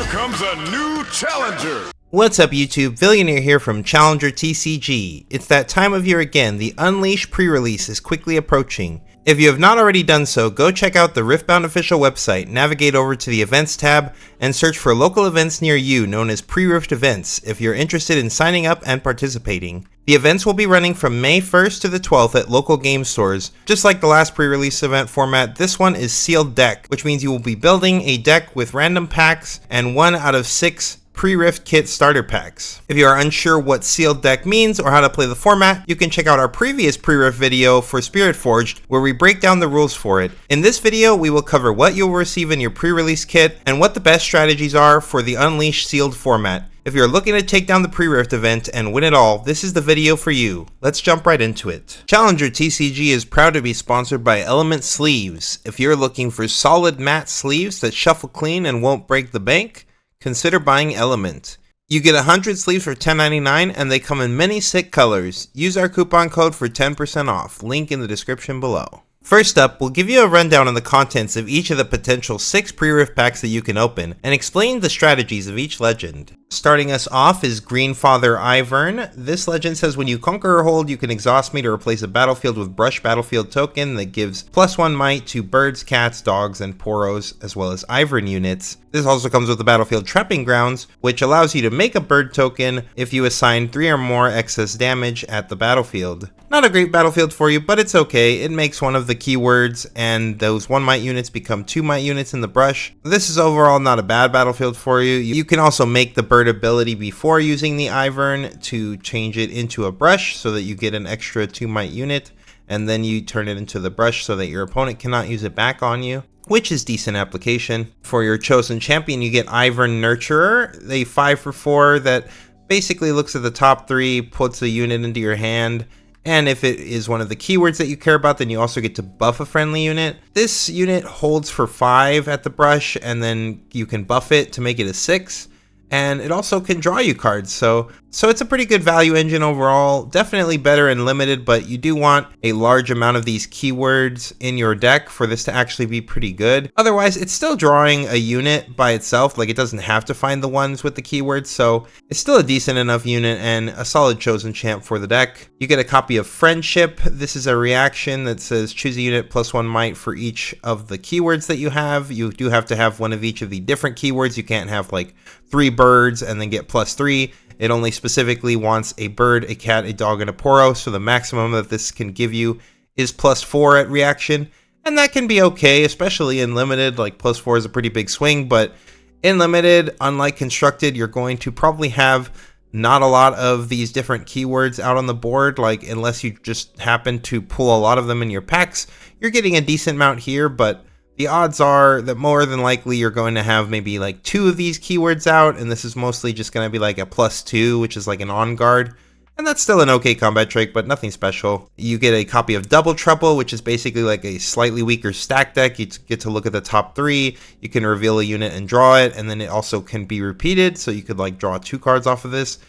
comes a new challenger! What's up YouTube, Villionaire here from Challenger TCG. It's that time of year again, the Unleash pre-release is quickly approaching. If you have not already done so, go check out the Riftbound official website, navigate over to the events tab, and search for local events near you known as pre-rift events if you're interested in signing up and participating. The events will be running from May 1st to the 12th at local game stores. Just like the last pre-release event format, this one is sealed deck, which means you will be building a deck with random packs and 1 out of 6 pre-rift kit starter packs. If you are unsure what sealed deck means or how to play the format, you can check out our previous pre-rift video for Spirit Forged where we break down the rules for it. In this video, we will cover what you'll receive in your pre-release kit and what the best strategies are for the Unleashed sealed format. If you're looking to take down the pre-rift event and win it all, this is the video for you. Let's jump right into it. Challenger TCG is proud to be sponsored by Element Sleeves. If you're looking for solid matte sleeves that shuffle clean and won't break the bank, consider buying Element. You get 100 sleeves for $10.99 and they come in many sick colors. Use our coupon code for 10% off, link in the description below. First up, we'll give you a rundown on the contents of each of the potential 6 pre-rift packs that you can open, and explain the strategies of each legend. Starting us off is Greenfather Ivern. This legend says when you conquer or hold, you can exhaust me to replace a battlefield with Brush Battlefield token that gives +1 might to birds, cats, dogs, and poros, as well as Ivern units. This also comes with the Battlefield Trapping Grounds, which allows you to make a bird token if you assign 3 or more excess damage at the battlefield. Not a great battlefield for you, but it's okay. It makes one of the keywords, and those 1 might units become 2 might units in the brush. This is overall not a bad battlefield for you. You can also make the bird ability before using the Ivern to change it into a brush so that you get an extra 2 might unit, and then you turn it into the brush so that your opponent cannot use it back on you, which is decent application. For your chosen champion, you get Ivern Nurturer, a 5 for 4 that basically looks at the top 3, puts a unit into your hand, and if it is one of the keywords that you care about, then you also get to buff a friendly unit. This unit holds for 5 at the brush, and then you can buff it to make it a 6. And it also can draw you cards, so it's a pretty good value engine overall. Definitely better in limited, but you do want a large amount of these keywords in your deck for this to actually be pretty good. Otherwise, it's still drawing a unit by itself, like it doesn't have to find the ones with the keywords, so it's still a decent enough unit and a solid chosen champ for the deck. You get a copy of Friendship. This is a reaction that says choose a unit +1 might for each of the keywords that you have. You do have to have one of each of the different keywords. You can't have like 3 birds and then get +3. It only specifically wants a bird, a cat, a dog, and a poro, so the maximum that this can give you is +4 at reaction, and that can be okay, especially in limited. Like +4 is a pretty big swing, but in limited, unlike constructed, you're going to probably have not a lot of these different keywords out on the board, like unless you just happen to pull a lot of them in your packs. You're getting a decent amount here, but the odds are that more than likely you're going to have maybe like 2 of these keywords out, and this is mostly just going to be like a +2, which is like an on guard. And that's still an okay combat trick, but nothing special. You get a copy of Double Trouble, which is basically like a slightly weaker stack deck. You get to look at the top 3, you can reveal a unit and draw it, and then it also can be repeated, so you could like draw 2 cards off of this.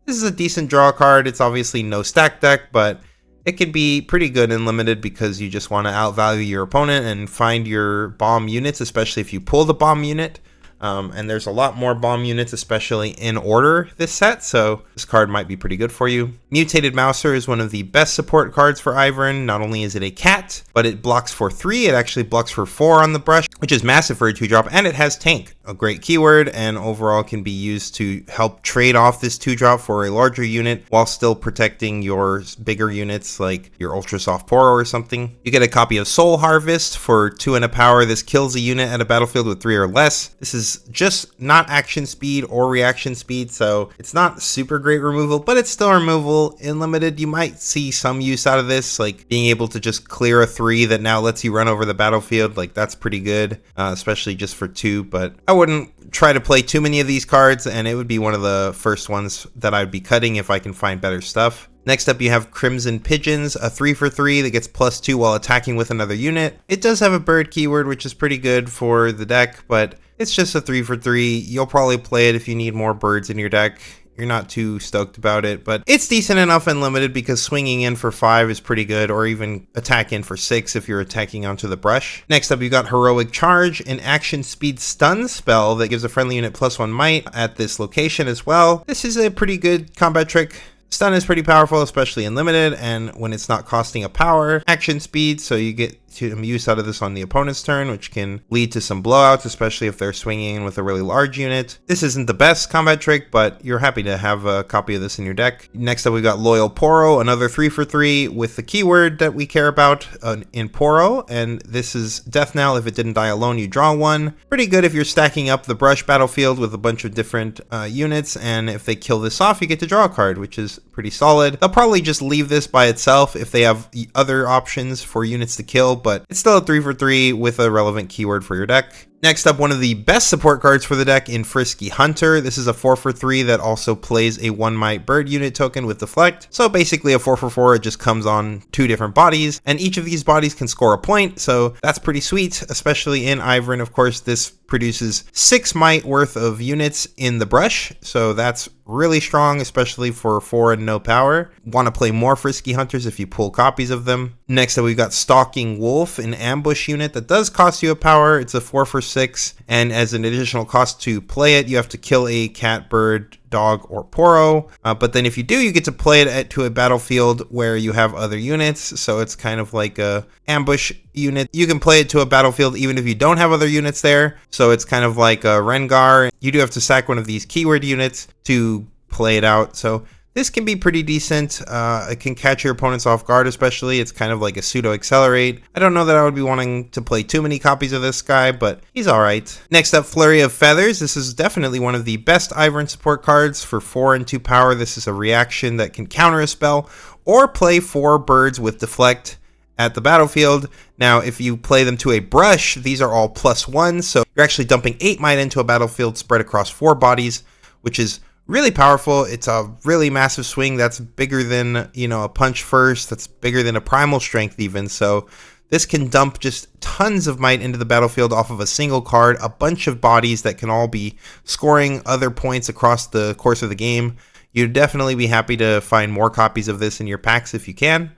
This is a decent draw card. It's obviously no stack deck, but it can be pretty good in limited because you just want to outvalue your opponent and find your bomb units, especially if you pull the bomb unit. And there's a lot more bomb units, especially in order this set, so this card might be pretty good for you. Mutated Mouser is one of the best support cards for Ivern. Not only is it a cat, but it blocks for 3, it actually blocks for 4 on the brush, which is massive for a 2-drop, and it has Tank, a great keyword, and overall can be used to help trade off this 2-drop for a larger unit while still protecting your bigger units like your Ultra Soft Poro or something. You get a copy of Soul Harvest for 2 and a power. This kills a unit at a battlefield with 3 or less. This is just not action speed or reaction speed, so it's not super great removal, but it's still removal. In limited, you might see some use out of this, like being able to just clear a 3 that now lets you run over the battlefield. Like that's pretty good, especially just for 2, but I wouldn't try to play too many of these cards, and it would be one of the first ones that I'd be cutting if I can find better stuff. Next up, you have Crimson Pigeons, a 3 for 3 that gets +2 while attacking with another unit. It does have a bird keyword, which is pretty good for the deck, but it's just a 3 for 3. You'll probably play it if you need more birds in your deck. you're not too stoked about it, but it's decent enough and limited because swinging in for 5 is pretty good, or even attack in for 6 if you're attacking onto the brush. Next up, you got Heroic Charge, an action speed stun spell that gives a friendly unit +1 might at this location as well. This is a pretty good combat trick. Stun is pretty powerful, especially in limited, and when it's not costing a power. Action speed, so you get some use out of this on the opponent's turn, which can lead to some blowouts, especially if they're swinging in with a really large unit. This isn't the best combat trick, but you're happy to have a copy of this in your deck. Next up, we got Loyal Poro, another 3 for 3 with the keyword that we care about in Poro, and this is Death Knell. If it didn't die alone, you draw 1. Pretty good if you're stacking up the brush battlefield with a bunch of different units, and if they kill this off, you get to draw a card, which is pretty solid. They'll probably just leave this by itself if they have other options for units to kill, but it's still a 3 for 3 with a relevant keyword for your deck. Next up, one of the best support cards for the deck in Frisky Hunter. This is a 4 for 3 that also plays a 1 might bird unit token with Deflect. So basically a 4 for 4, it just comes on 2 different bodies, and each of these bodies can score a point, so that's pretty sweet, especially in Ivern. Of course, this produces 6 might worth of units in the brush, so that's really strong, especially for 4 and no power. Want to play more Frisky Hunters if you pull copies of them. Next up, we've got Stalking Wolf, an ambush unit that does cost you a power. It's a 4 for 6, and as an additional cost to play it, you have to kill a cat, bird, dog, or Poro, but then if you do, you get to play it to a battlefield where you have other units, so it's kind of like a ambush unit. You can play it to a battlefield even if you don't have other units there, so it's kind of like a Rengar. You do have to sack one of these keyword units to play it out, so this can be pretty decent. It can catch your opponents off guard, especially. It's kind of like a pseudo accelerate. I don't know that I would be wanting to play too many copies of this guy, but he's alright. Next up, Flurry of Feathers. This is definitely one of the best Ivern support cards for 4 and 2 power. This is a reaction that can counter a spell or play 4 birds with Deflect at the battlefield. Now, if you play them to a brush, these are all +1, so you're actually dumping 8 might into a battlefield spread across 4 bodies, which is really powerful. It's a really massive swing that's bigger than, a punch first, that's bigger than a primal strength even, so this can dump just tons of might into the battlefield off of a single card, a bunch of bodies that can all be scoring other points across the course of the game. You'd definitely be happy to find more copies of this in your packs if you can.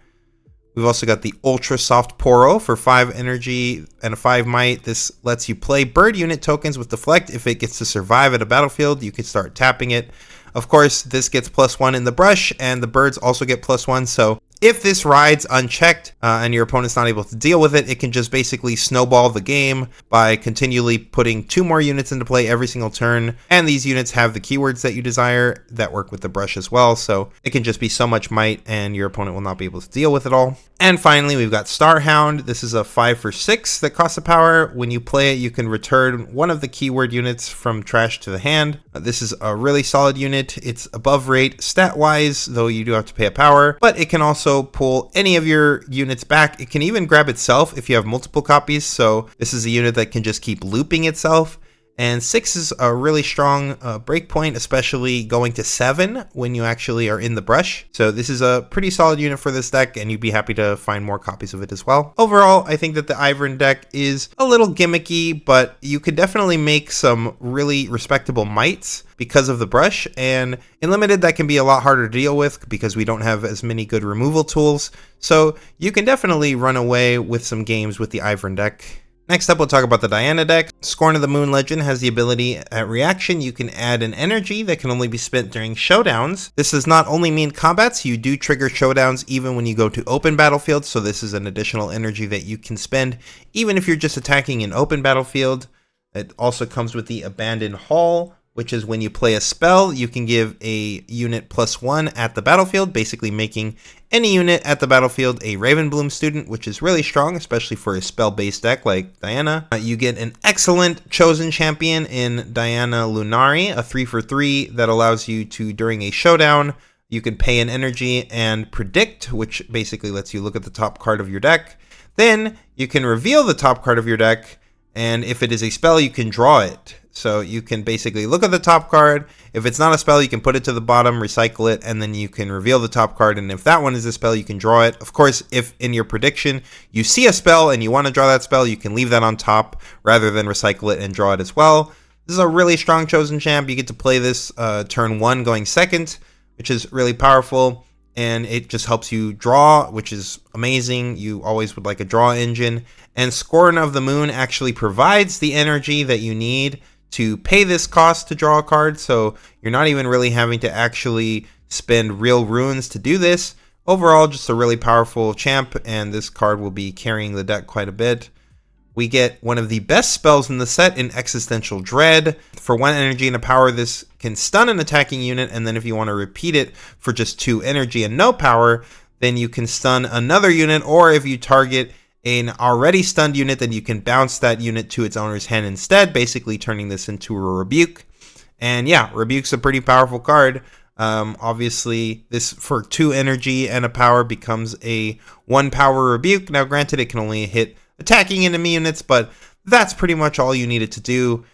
We've also got the Ultra Soft Poro for 5 energy and a 5 might. This lets you play bird unit tokens with Deflect. If it gets to survive at a battlefield, you can start tapping it. Of course, this gets +1 in the brush, and the birds also get +1, so if this rides unchecked and your opponent's not able to deal with it, it can just basically snowball the game by continually putting 2 more units into play every single turn. And these units have the keywords that you desire that work with the brush as well. So it can just be so much might and your opponent will not be able to deal with it all. And finally, we've got Starhound. This is a 5 for 6 that costs a power. When you play it, you can return one of the keyword units from trash to the hand. This is a really solid unit. It's above rate stat-wise, though you do have to pay a power, but it can also pull any of your units back. It can even grab itself if you have multiple copies, so this is a unit that can just keep looping itself. And 6 is a really strong breakpoint, especially going to 7 when you actually are in the brush. So this is a pretty solid unit for this deck, and you'd be happy to find more copies of it as well. Overall, I think that the Ivern deck is a little gimmicky, but you could definitely make some really respectable mites because of the brush, and in limited that can be a lot harder to deal with because we don't have as many good removal tools. So you can definitely run away with some games with the Ivern deck. Next up, we'll talk about the Diana deck. Scorn of the Moon Legend has the ability at reaction, you can add an energy that can only be spent during showdowns. This does not only mean combats, you do trigger showdowns even when you go to open battlefields, so this is an additional energy that you can spend even if you're just attacking an open battlefield. It also comes with the Abandoned Hall, which is when you play a spell, you can give a unit +1 at the battlefield, basically making any unit at the battlefield a Ravenbloom student, which is really strong, especially for a spell-based deck like Diana. You get an excellent chosen champion in Diana Lunari, a 3 for 3 that allows you to, during a showdown, you can pay an energy and predict, which basically lets you look at the top card of your deck. Then you can reveal the top card of your deck, and if it is a spell, you can draw it. So you can basically look at the top card. If it's not a spell, you can put it to the bottom, recycle it, and then you can reveal the top card. And if that one is a spell, you can draw it. Of course, if in your prediction you see a spell and you want to draw that spell, you can leave that on top rather than recycle it and draw it as well. This is a really strong Chosen Champ. You get to play this turn 1 going second, which is really powerful, and it just helps you draw, which is amazing. You always would like a draw engine. And Scorn of the Moon actually provides the energy that you need to pay this cost to draw a card, so you're not even really having to actually spend real runes to do this. Overall, just a really powerful champ, and this card will be carrying the deck quite a bit. We get one of the best spells in the set in Existential Dread. For 1 energy and a power, this can stun an attacking unit, and then if you want to repeat it for just 2 energy and no power, then you can stun another unit, or if you target an already stunned unit, then you can bounce that unit to its owner's hand instead, basically turning this into a Rebuke. And yeah, Rebuke's a pretty powerful card. Obviously, this for 2 energy and a power becomes a 1 power Rebuke. Now, granted, it can only hit attacking enemy units, but that's pretty much all you needed to do.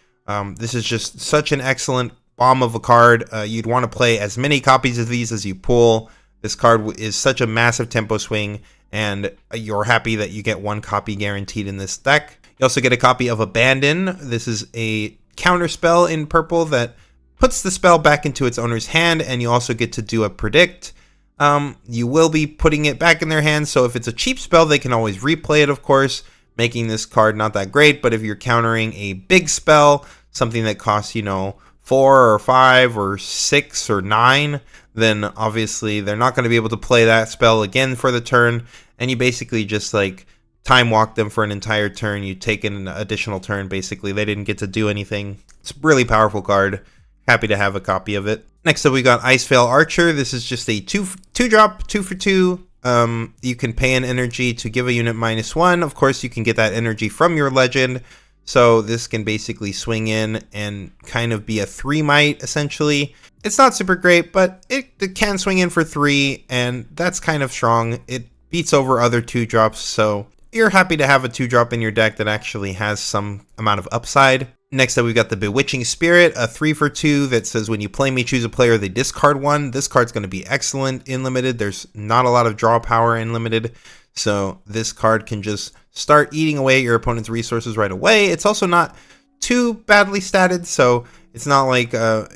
This is just such an excellent bomb of a card. You'd want to play as many copies of these as you pull. This card is such a massive tempo swing, and you're happy that you get 1 copy guaranteed in this deck. You also get a copy of Abandon. This is a counter spell in purple that puts the spell back into its owner's hand, and you also get to do a Predict. You will be putting it back in their hands, so if it's a cheap spell, they can always replay it, of course, making this card not that great. But if you're countering a big spell, something that costs, 4 or 5 or 6 or 9, then obviously they're not going to be able to play that spell again for the turn, and you basically just like time walk them for an entire turn. You take an additional turn, basically. They didn't get to do anything. It's a really powerful card. Happy to have a copy of it. Next up, we got Iceveil Archer. This is just a 2-drop, 2 for 2. You can pay an energy to give a unit -1. Of course, you can get that energy from your legend. So this can basically swing in and kind of be a 3 might, essentially. It's not super great, but it can swing in for 3, and that's kind of strong. It beats over other 2-drops, so you're happy to have a 2-drop in your deck that actually has some amount of upside. Next up, we've got the Bewitching Spirit, a 3 for 2 that says when you play me, choose a player, they discard 1. This card's going to be excellent in Limited. There's not a lot of draw power in Limited, so this card can just start eating away at your opponent's resources right away. It's also not too badly statted, so it's not like their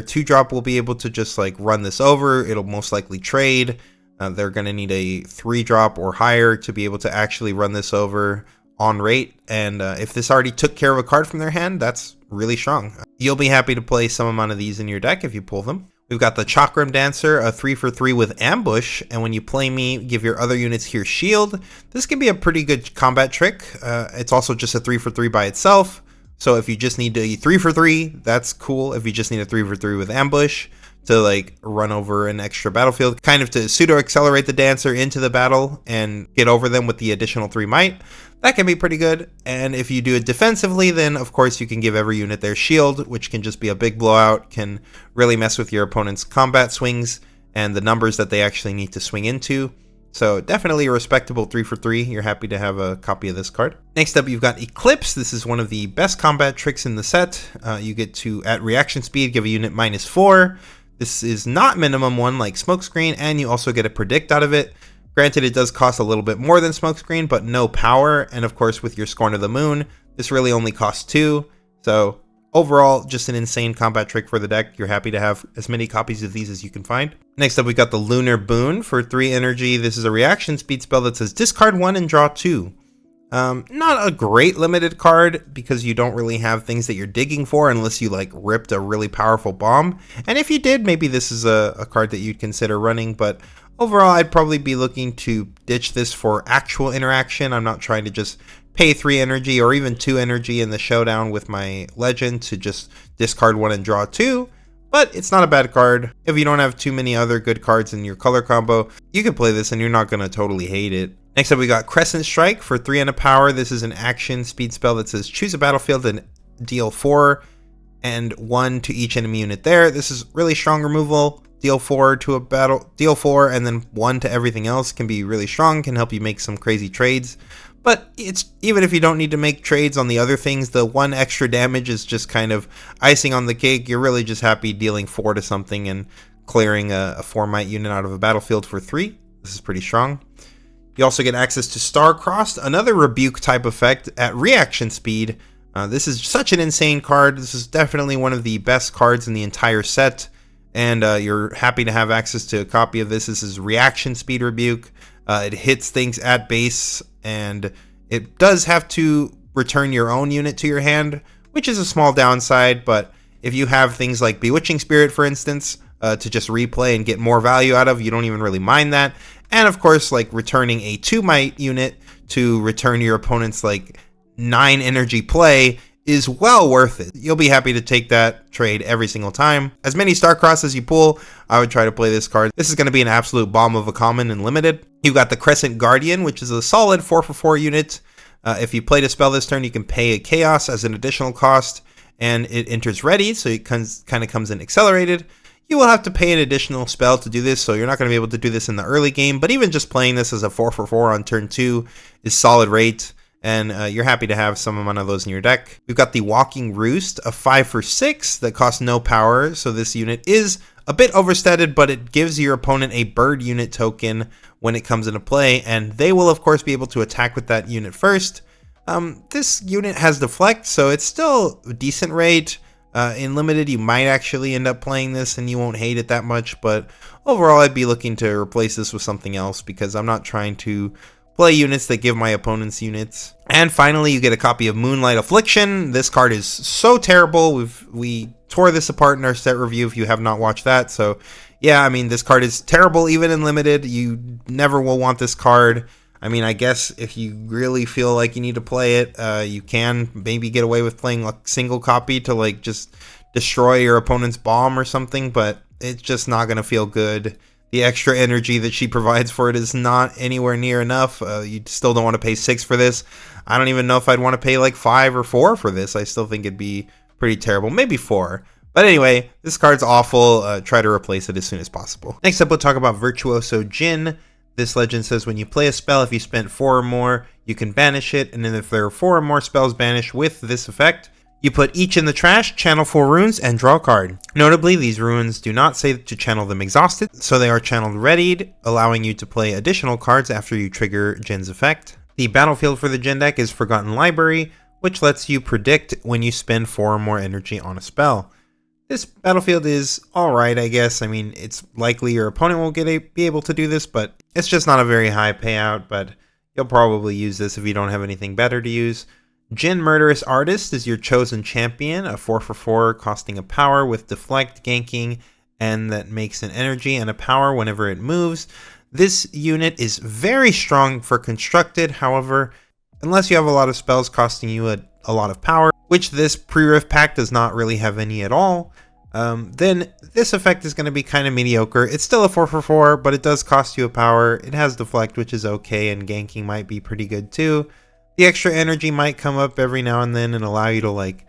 2-drop will be able to just like run this over. It'll most likely trade. They're going to need a 3-drop or higher to be able to actually run this over on rate, and if this already took care of a card from their hand, that's really strong. You'll be happy to play some amount of these in your deck if you pull them. We've got the Chakram Dancer, a 3 for 3 with Ambush, and when you play me, give your other units here Shield. This can be a pretty good combat trick. It's also just a 3 for 3 by itself, so if you just need a 3 for 3, that's cool. If you just need a 3 for 3 with Ambush to like run over an extra battlefield, kind of to pseudo accelerate the Dancer into the battle and get over them with the additional 3 might, that can be pretty good. And if you do it defensively, then of course you can give every unit their shield, which can just be a big blowout, can really mess with your opponent's combat swings and the numbers that they actually need to swing into. So definitely a respectable 3 for 3. You're happy to have a copy of this card. Next up, you've got Eclipse. This is one of the best combat tricks in the set. You get to, at reaction speed, give a unit -4. This is not minimum 1 like Smokescreen, and you also get a Predict out of it. Granted, it does cost a little bit more than Smokescreen, but no power. And of course, with your Scorn of the Moon, this really only costs 2. So overall, just an insane combat trick for the deck. You're happy to have as many copies of these as you can find. Next up, we got the Lunar Boon for 3 energy. This is a reaction speed spell that says discard 1 and draw 2. Not a great limited card because you don't really have things that you're digging for unless you like ripped a really powerful bomb. And if you did, maybe this is a card that you'd consider running, but overall I'd probably be looking to ditch this for actual interaction. I'm not trying to just pay 3 energy or even 2 energy in the showdown with my legend to just discard 1 and draw 2. But it's not a bad card. If you don't have too many other good cards in your color combo, you can play this and you're not going to totally hate it. Next up, we got Crescent Strike for 3 and a power. This is an action speed spell that says choose a battlefield and deal 4 and 1 to each enemy unit there. This is really strong removal. Deal 4 to a battle, deal 4 and then 1 to everything else can be really strong, can help you make some crazy trades. But it's even if you don't need to make trades on the other things, the 1 extra damage is just kind of icing on the cake. You're really just happy dealing 4 to something and clearing a 4 might unit out of a battlefield for 3. This is pretty strong. You also get access to Star-Crossed, another rebuke type effect at reaction speed. This is such an insane card. This is definitely one of the best cards in the entire set, and you're happy to have access to a copy of this. This is Reaction Speed Rebuke. It hits things at base, and it does have to return your own unit to your hand, which is a small downside, but if you have things like Bewitching Spirit, for instance, to just replay and get more value out of, you don't even really mind that. And of course, like returning a 2-might unit to return your opponent's like 9 energy play is well worth it. You'll be happy to take that trade every single time. As many Starcross as you pull, I would try to play this card. This is going to be an absolute bomb of a common and limited. You've got the Crescent Guardian, which is a solid 4/4 unit. If you played a spell this turn, you can pay a Chaos as an additional cost, and it enters ready, so it kind of comes in accelerated. You will have to pay an additional spell to do this, so you're not going to be able to do this in the early game, but even just playing this as a 4/4 on turn 2 is solid rate, and you're happy to have some amount of those in your deck. We've got the Walking Roost, a 5/6 that costs no power, so this unit is a bit overstated, but it gives your opponent a bird unit token when it comes into play, and they will of course be able to attack with that unit first. This unit has deflect, so it's still a decent rate. In limited, you might actually end up playing this and you won't hate it that much, but overall I'd be looking to replace this with something else because I'm not trying to play units that give my opponents units. And finally, you get a copy of Moonlight Affliction. This card is so terrible. We tore this apart in our set review if you have not watched that. So yeah, I mean, this card is terrible even in limited. You never will want this card. I mean, I guess if you really feel like you need to play it, you can maybe get away with playing a single copy to like just destroy your opponent's bomb or something, but it's just not going to feel good. The extra energy that she provides for it is not anywhere near enough. You still don't want to pay 6 for this. I don't even know if I'd want to pay like 5 or 4 for this. I still think it'd be pretty terrible. Maybe 4. But anyway, this card's awful. Try to replace it as soon as possible. Next up, we'll talk about Virtuoso Jin. This legend says when you play a spell, if you spent 4 or more, you can banish it, and then if there are 4 or more spells banished with this effect, you put each in the trash, channel 4 runes, and draw a card. Notably, these runes do not say to channel them exhausted, so they are channeled readied, allowing you to play additional cards after you trigger Jin's effect. The battlefield for the Jin deck is Forgotten Library, which lets you predict when you spend 4 or more energy on a spell. This battlefield is alright, I guess. I mean, it's likely your opponent will be able to do this, but it's just not a very high payout, but you'll probably use this if you don't have anything better to use. Jin Murderous Artist is your chosen champion, a 4/4 costing a power with deflect, ganking, and that makes an energy and a power whenever it moves. This unit is very strong for constructed, however, unless you have a lot of spells costing you a lot of power, which this pre-riff pack does not really have any at all, then this effect is going to be kind of mediocre. It's still a 4/4, but it does cost you a power. It has deflect, which is okay, and ganking might be pretty good too. The extra energy might come up every now and then and allow you to like,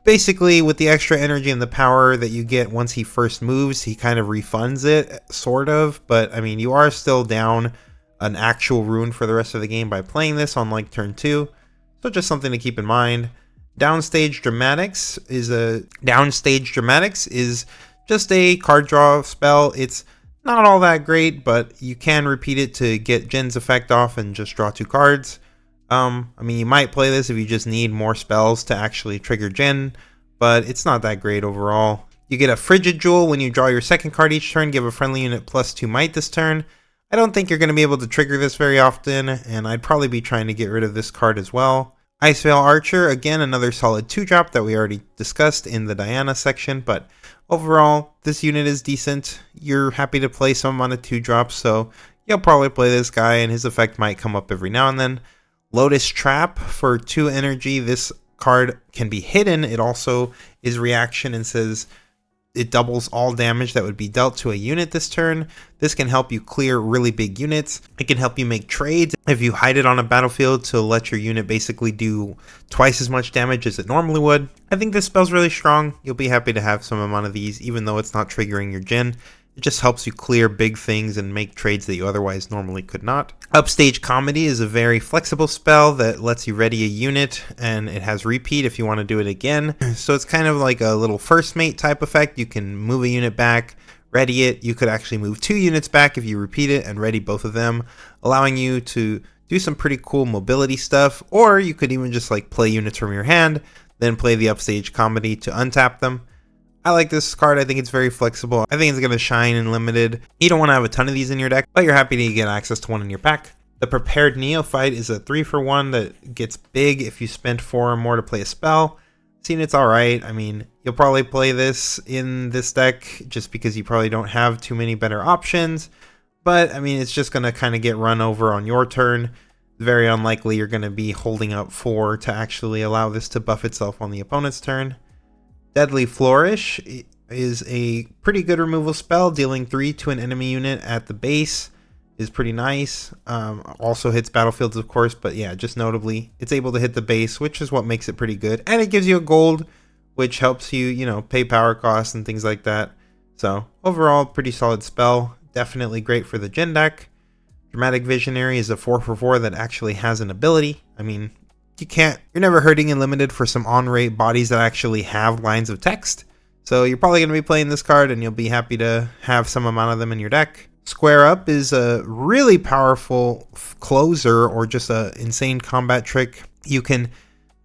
basically with the extra energy and the power that you get once he first moves, he kind of refunds it, sort of, but I mean, you are still down an actual rune for the rest of the game by playing this on like turn 2. So just something to keep in mind. Downstage Dramatics is just a card draw spell. It's not all that great, but you can repeat it to get Jin's effect off and just draw 2 cards. I mean, you might play this if you just need more spells to actually trigger Jin, but it's not that great overall. You get a Frigid Jewel when you draw your second card each turn. Give a friendly unit +2 might this turn. I don't think you're going to be able to trigger this very often, and I'd probably be trying to get rid of this card as well. Icevale Archer, again, another solid 2-drop that we already discussed in the Diana section, but overall, this unit is decent. You're happy to play some amount of 2-drops, so you'll probably play this guy, and his effect might come up every now and then. Lotus Trap for 2 energy. This card can be hidden. It also is reaction and says it doubles all damage that would be dealt to a unit this turn. This can help you clear really big units. It can help you make trades if you hide it on a battlefield to let your unit basically do twice as much damage as it normally would. I think this spell's really strong. You'll be happy to have some amount of these, even though it's not triggering your Jin. It just helps you clear big things and make trades that you otherwise normally could not. Upstage Comedy is a very flexible spell that lets you ready a unit, and it has repeat if you want to do it again. So it's kind of like a little first mate type effect. You can move a unit back, ready it. You could actually move 2 units back if you repeat it and ready both of them, allowing you to do some pretty cool mobility stuff, or you could even just like play units from your hand, then play the Upstage Comedy to untap them. I like this card. I think it's very flexible. I think it's going to shine in limited. You don't want to have a ton of these in your deck, but you're happy to get access to one in your pack. The Prepared Neophyte is a 3-for-1 that gets big if you spend 4 or more to play a spell. Seen it's alright. I mean, you'll probably play this in this deck just because you probably don't have too many better options. But, I mean, it's just going to kind of get run over on your turn. Very unlikely you're going to be holding up 4 to actually allow this to buff itself on the opponent's turn. Deadly Flourish is a pretty good removal spell. Dealing 3 to an enemy unit at the base is pretty nice. Also hits battlefields, of course, but yeah, just notably, it's able to hit the base, which is what makes it pretty good. And it gives you a gold, which helps you, you know, pay power costs and things like that. So overall, pretty solid spell. Definitely great for the Jin deck. Dramatic Visionary is a 4-for-4 that actually has an ability. I mean, you're never hurting in limited for some on-rate bodies that actually have lines of text. So you're probably going to be playing this card and you'll be happy to have some amount of them in your deck. Square Up is a really powerful closer or just a insane combat trick. You can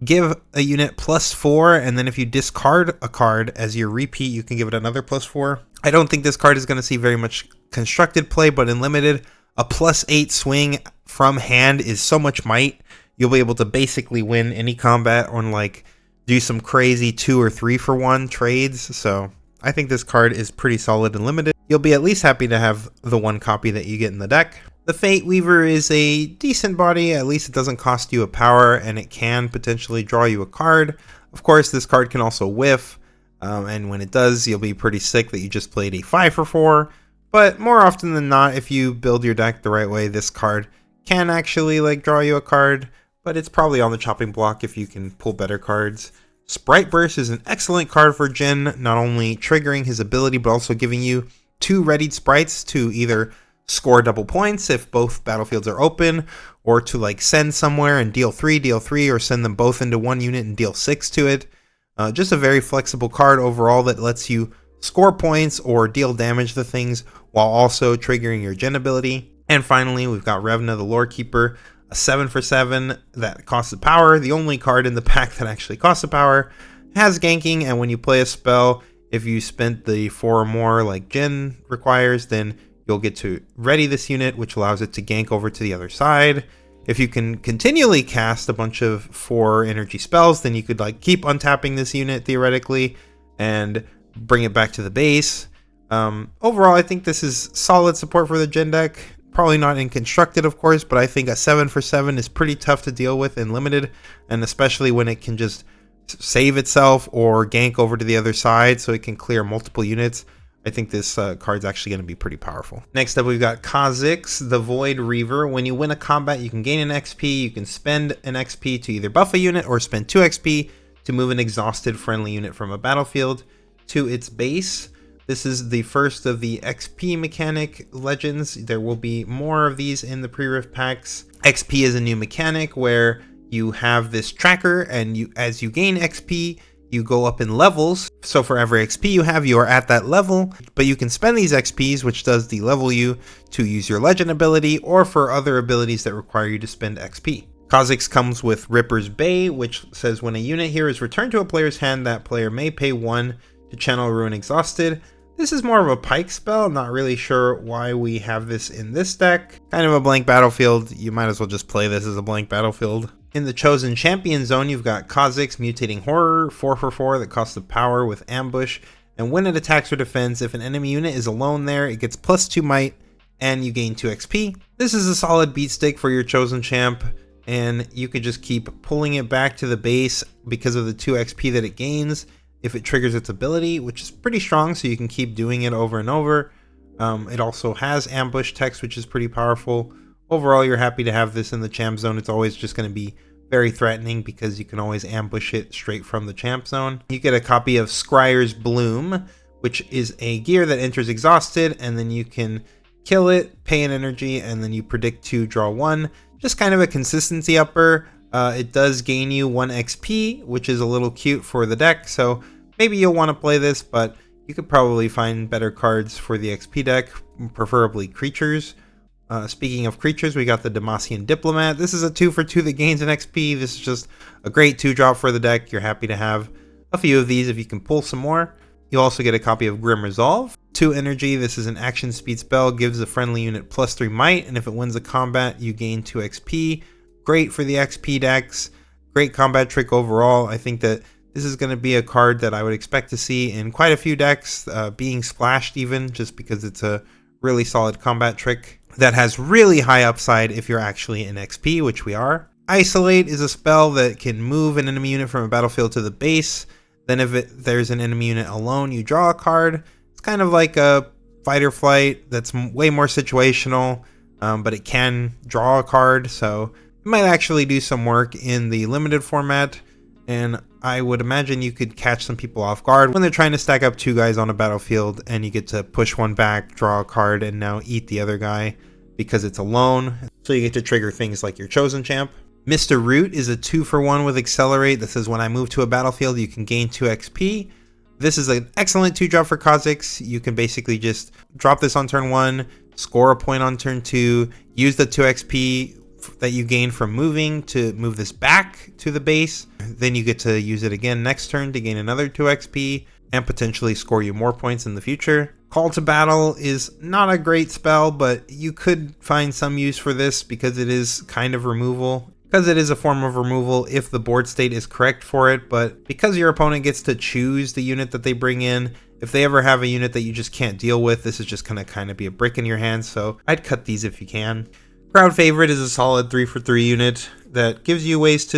give a unit +4, and then if you discard a card as your repeat, you can give it another +4. I don't think this card is going to see very much constructed play, but in limited, a +8 swing from hand is so much might. You'll be able to basically win any combat or like do some crazy 2 or 3-for-1 trades. So I think this card is pretty solid and limited. You'll be at least happy to have the 1 copy that you get in the deck. The Fate Weaver is a decent body. At least it doesn't cost you a power and it can potentially draw you a card. Of course, this card can also whiff. And when it does, you'll be pretty sick that you just played a 5-for-4. But more often than not, if you build your deck the right way, this card can actually like draw you a card. But it's probably on the chopping block if you can pull better cards. Sprite Burst is an excellent card for Jin, not only triggering his ability, but also giving you 2 readied sprites to either score double points if both battlefields are open, or to like send somewhere and deal 3, or send them both into 1 unit and deal 6 to it. Just a very flexible card overall that lets you score points or deal damage to things while also triggering your Jin ability. And finally, we've got Revna the Lore Keeper, a 7-for-7 that costs a power. The only card in the pack that actually costs a power. Has ganking, and when you play a spell, if you spent the 4 or more like Jin requires, then you'll get to ready this unit, which allows it to gank over to the other side. If you can continually cast a bunch of 4 energy spells, then you could like keep untapping this unit theoretically and bring it back to the base. Overall, I think this is solid support for the Jin deck. Probably not in constructed, of course, but I think a 7-for-7 is pretty tough to deal with in limited, and especially when it can just save itself or gank over to the other side so it can clear multiple units. I think this card's actually going to be pretty powerful. Next up, we've got Kha'Zix, the Void Reaver. When you win a combat, you can gain an XP. You can spend an XP to either buff a unit or spend 2 XP to move an exhausted friendly unit from a battlefield to its base. This is the first of the XP mechanic legends. There will be more of these in the pre-rift packs. XP is a new mechanic where you have this tracker, and as you gain XP, you go up in levels. So for every XP you have, you are at that level, but you can spend these XPs, which does de-level you, to use your legend ability or for other abilities that require you to spend XP. Kha'Zix comes with Ripper's Bay, which says when a unit here is returned to a player's hand, that player may pay 1 to channel Ruin Exhausted. This is more of a pike spell. I'm not really sure why we have this in this deck. Kind of a blank battlefield. You might as well just play this as a blank battlefield. In the Chosen Champion zone, you've got Kha'Zix, Mutating Horror, 4-for-4 that costs a power with Ambush. And when it attacks or defends, if an enemy unit is alone there, it gets +2 might, and you gain 2 XP. This is a solid beat stick for your Chosen Champ, and you could just keep pulling it back to the base because of the 2 XP that it gains if it triggers its ability, which is pretty strong, so you can keep doing it over and over. It also has ambush text, which is pretty powerful. Overall, you're happy to have this in the champ zone. It's always just going to be very threatening because you can always ambush it straight from the champ zone. You get a copy of Scryer's Bloom, which is a gear that enters exhausted, and then you can kill it, pay an energy, and then you predict 2, draw 1. Just kind of a consistency upper. It does gain you 1 XP, which is a little cute for the deck, so maybe you'll want to play this, but you could probably find better cards for the XP deck, preferably creatures. Speaking of creatures, we got the Demacian Diplomat. This is a 2-for-2 that gains an XP. This is just a great 2-drop for the deck. You're happy to have a few of these if you can pull some more. You also get a copy of Grim Resolve. 2 energy, this is an action speed spell, gives a friendly unit +3 might, and if it wins a combat, you gain 2 XP. Great for the XP decks. Great combat trick overall. I think that this is going to be a card that I would expect to see in quite a few decks, being splashed even, just because it's a really solid combat trick that has really high upside if you're actually in XP, which we are. Isolate is a spell that can move an enemy unit from a battlefield to the base. Then if there's an enemy unit alone, you draw a card. It's kind of like a fight or flight that's way more situational, but it can draw a card, so it might actually do some work in the limited format. And I would imagine you could catch some people off guard when they're trying to stack up 2 guys on a battlefield and you get to push one back, draw a card, and now eat the other guy because it's alone. So you get to trigger things like your chosen champ. Mr. Root is a 2-for-1 with Accelerate. That says when I move to a battlefield, you can gain 2 XP. This is an excellent 2-drop for Kha'Zix. You can basically just drop this on turn 1, score a point on turn 2, use the 2 XP that you gain from moving to move this back to the base. Then you get to use it again next turn to gain another 2 XP and potentially score you more points in the future. Call to Battle is not a great spell, but you could find some use for this because it is kind of removal. Because it is a form of removal if the board state is correct for it, but because your opponent gets to choose the unit that they bring in, if they ever have a unit that you just can't deal with, this is just going to kind of be a brick in your hand, so I'd cut these if you can. Crowd Favorite is a solid 3-for-3 unit that gives you ways to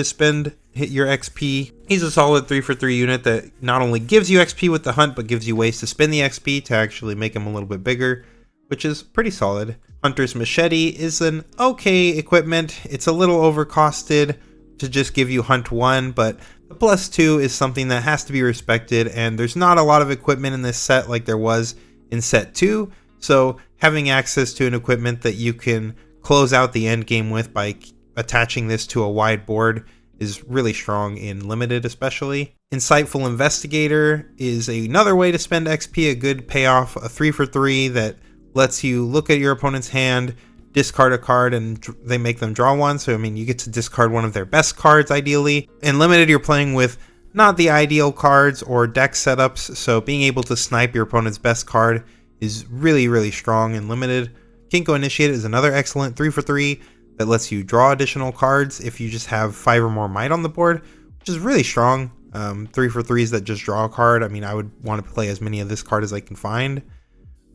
hit your XP. He's a solid 3-for-3 unit that not only gives you XP with the hunt, but gives you ways to spend the XP to actually make him a little bit bigger, which is pretty solid. Hunter's Machete is an okay equipment. It's a little overcosted to just give you Hunt 1, but the +2 is something that has to be respected, and there's not a lot of equipment in this set like there was in set 2, so having access to an equipment that you can close out the end game with by attaching this to a wide board is really strong in limited especially. Insightful Investigator is another way to spend XP, a good payoff, a 3-for-3 that lets you look at your opponent's hand, discard a card, and they make them draw one. So, I mean, you get to discard one of their best cards, ideally. In limited, you're playing with not the ideal cards or deck setups, so being able to snipe your opponent's best card is really, really strong in limited. Kinko Initiate is another excellent 3-for-3 that lets you draw additional cards if you just have 5 or more might on the board, which is really strong. 3-for-3s that just draw a card. I mean, I would want to play as many of this card as I can find.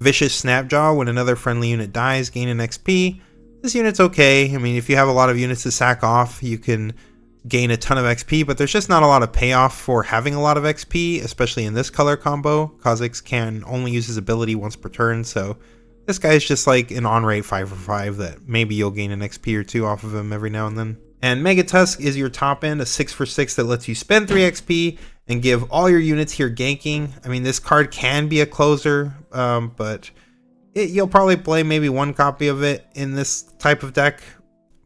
Vicious Snapjaw, when another friendly unit dies, gain an XP. This unit's okay. I mean, if you have a lot of units to sack off, you can gain a ton of XP, but there's just not a lot of payoff for having a lot of XP, especially in this color combo. Kha'Zix can only use his ability once per turn, so this guy's just like an on-rate 5-for-5 that maybe you'll gain an XP or 2 off of him every now and then. And Megatusk is your top end, a 6-for-6 that lets you spend 3 XP and give all your units here ganking. I mean, this card can be a closer, but you'll probably play maybe 1 copy of it in this type of deck,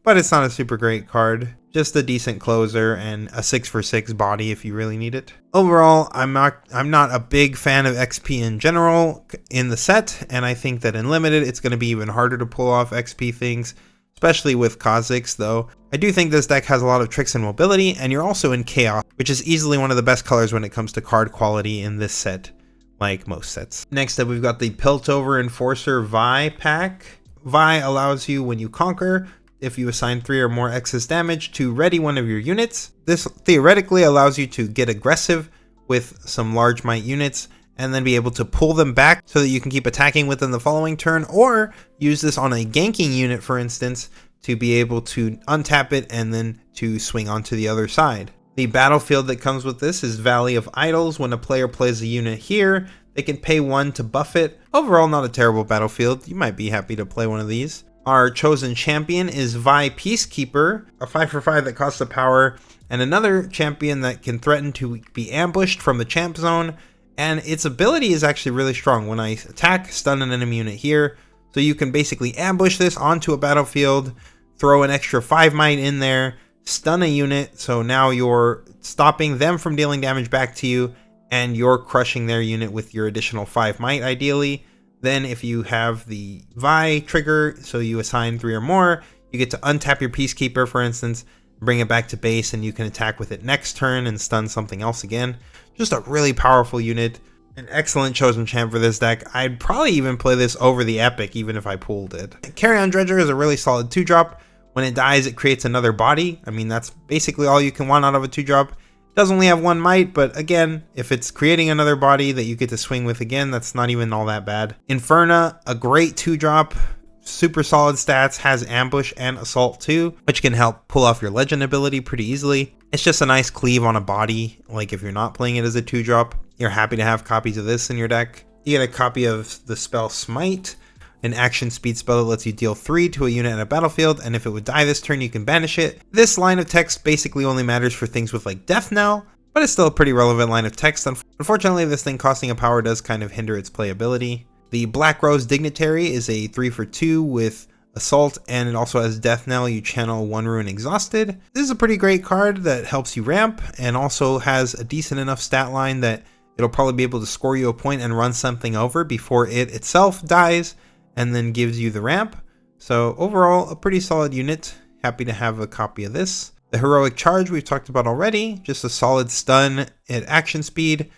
but it's not a super great card. Just a decent closer and a 6-for-6 body if you really need it. Overall, I'm not a big fan of XP in general in the set, and I think that in limited it's going to be even harder to pull off XP things, especially with Kha'Zix, though. I do think this deck has a lot of tricks and mobility, and you're also in Chaos, which is easily one of the best colors when it comes to card quality in this set, like most sets. Next up, we've got the Piltover Enforcer Vi pack. Vi allows you, when you conquer, if you assign 3 or more excess damage, to ready one of your units. This theoretically allows you to get aggressive with some large might units, and then be able to pull them back so that you can keep attacking within the following turn, or use this on a ganking unit, for instance, to be able to untap it and then to swing onto the other side. The battlefield that comes with this is Valley of Idols. When a player plays a unit here, they can pay 1 to buff it. Overall, not a terrible battlefield. You might be happy to play one of these. Our chosen champion is Vi Peacekeeper, a 5-for-5 that costs a power, and another champion that can threaten to be ambushed from the champ zone. And its ability is actually really strong. When I attack, stun an enemy unit here. So you can basically ambush this onto a battlefield, throw an extra 5 might in there, stun a unit, so now you're stopping them from dealing damage back to you, and you're crushing their unit with your additional 5 might ideally. Then if you have the Vi trigger, so you assign 3 or more, you get to untap your Peacekeeper, for instance, bring it back to base, and you can attack with it next turn and stun something else again. Just a really powerful unit. An excellent chosen champ for this deck. I'd probably even play this over the Epic, even if I pooled it. Carrion Dredger is a really solid 2-drop. When it dies, it creates another body. I mean, that's basically all you can want out of a 2-drop. It does only have 1 might, but again, if it's creating another body that you get to swing with again, that's not even all that bad. Inferna, a great 2-drop, super solid stats, has ambush and assault too, which can help pull off your legend ability pretty easily. It's just a nice cleave on a body, like if you're not playing it as a 2-drop, you're happy to have copies of this in your deck. You get a copy of the spell Smite, an action speed spell that lets you deal 3 to a unit in a battlefield, and if it would die this turn, you can banish it. This line of text basically only matters for things with like Death Knell, but it's still a pretty relevant line of text. Unfortunately, this thing costing a power does kind of hinder its playability. The Black Rose Dignitary is a 3 for 2 with Assault, and it also has Death Knell. You channel 1 rune Exhausted. This is a pretty great card that helps you ramp, and also has a decent enough stat line that it'll probably be able to score you a point and run something over before it itself dies, and then gives you the ramp. So overall, a pretty solid unit. Happy to have a copy of this. The Heroic Charge we've talked about already. Just a solid stun at action speed.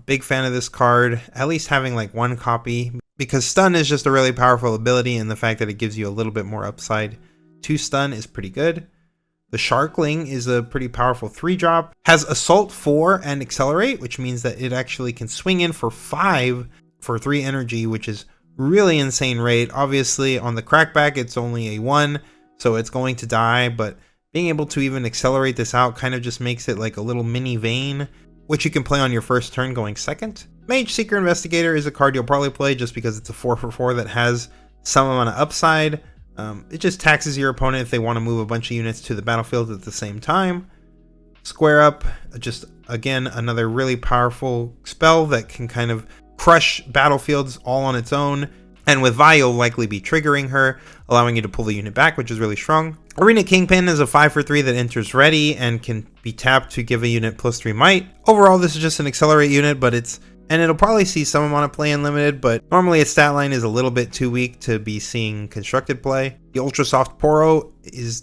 Big fan of this card, at least having like 1 copy, because stun is just a really powerful ability, and the fact that it gives you a little bit more upside to stun is pretty good. The Sharkling is a pretty powerful 3-drop. Has Assault 4 and Accelerate, which means that it actually can swing in for 5 for 3 energy, which is really insane rate. Obviously on the crackback it's only a 1, so it's going to die, but being able to even accelerate this out kind of just makes it like a little mini Vayne, which you can play on your first turn going second. Mage Seeker Investigator is a card you'll probably play just because it's a 4 for 4 that has some amount of upside. It just taxes your opponent if they want to move a bunch of units to the battlefield at the same time. Square Up, just again another really powerful spell that can kind of crush battlefields all on its own, and with Vi you'll likely be triggering her, allowing you to pull the unit back, which is really strong. Arena Kingpin is a 5 for 3 that enters ready and can be tapped to give a unit +3 might. Overall, this is just an accelerate unit, but it'll probably see some amount of play in limited, but normally its stat line is a little bit too weak to be seeing constructed play. The Ultra Soft Poro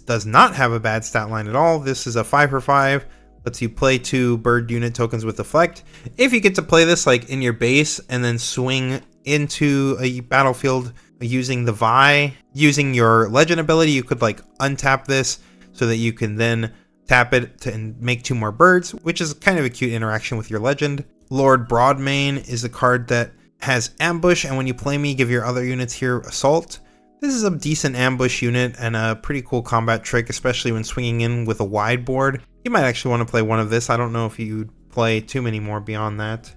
does not have a bad stat line at all. This is a 5 for 5. Lets you play 2 bird unit tokens with Deflect. If you get to play this like in your base and then swing into a battlefield using the Vi, using your legend ability, you could like untap this so that you can then tap it and make 2 more birds, which is kind of a cute interaction with your legend. Lord Broadmane is a card that has ambush, and when you play me, give your other units here assault. This is a decent ambush unit and a pretty cool combat trick, especially when swinging in with a wide board. You might actually want to play one of this. I don't know if you'd play too many more beyond that.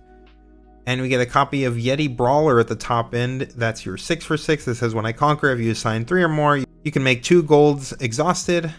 And we get a copy of Yeti Brawler at the top end. That's your 6 for 6. This says when I conquer, if you assign 3 or more, you can make 2 golds exhausted.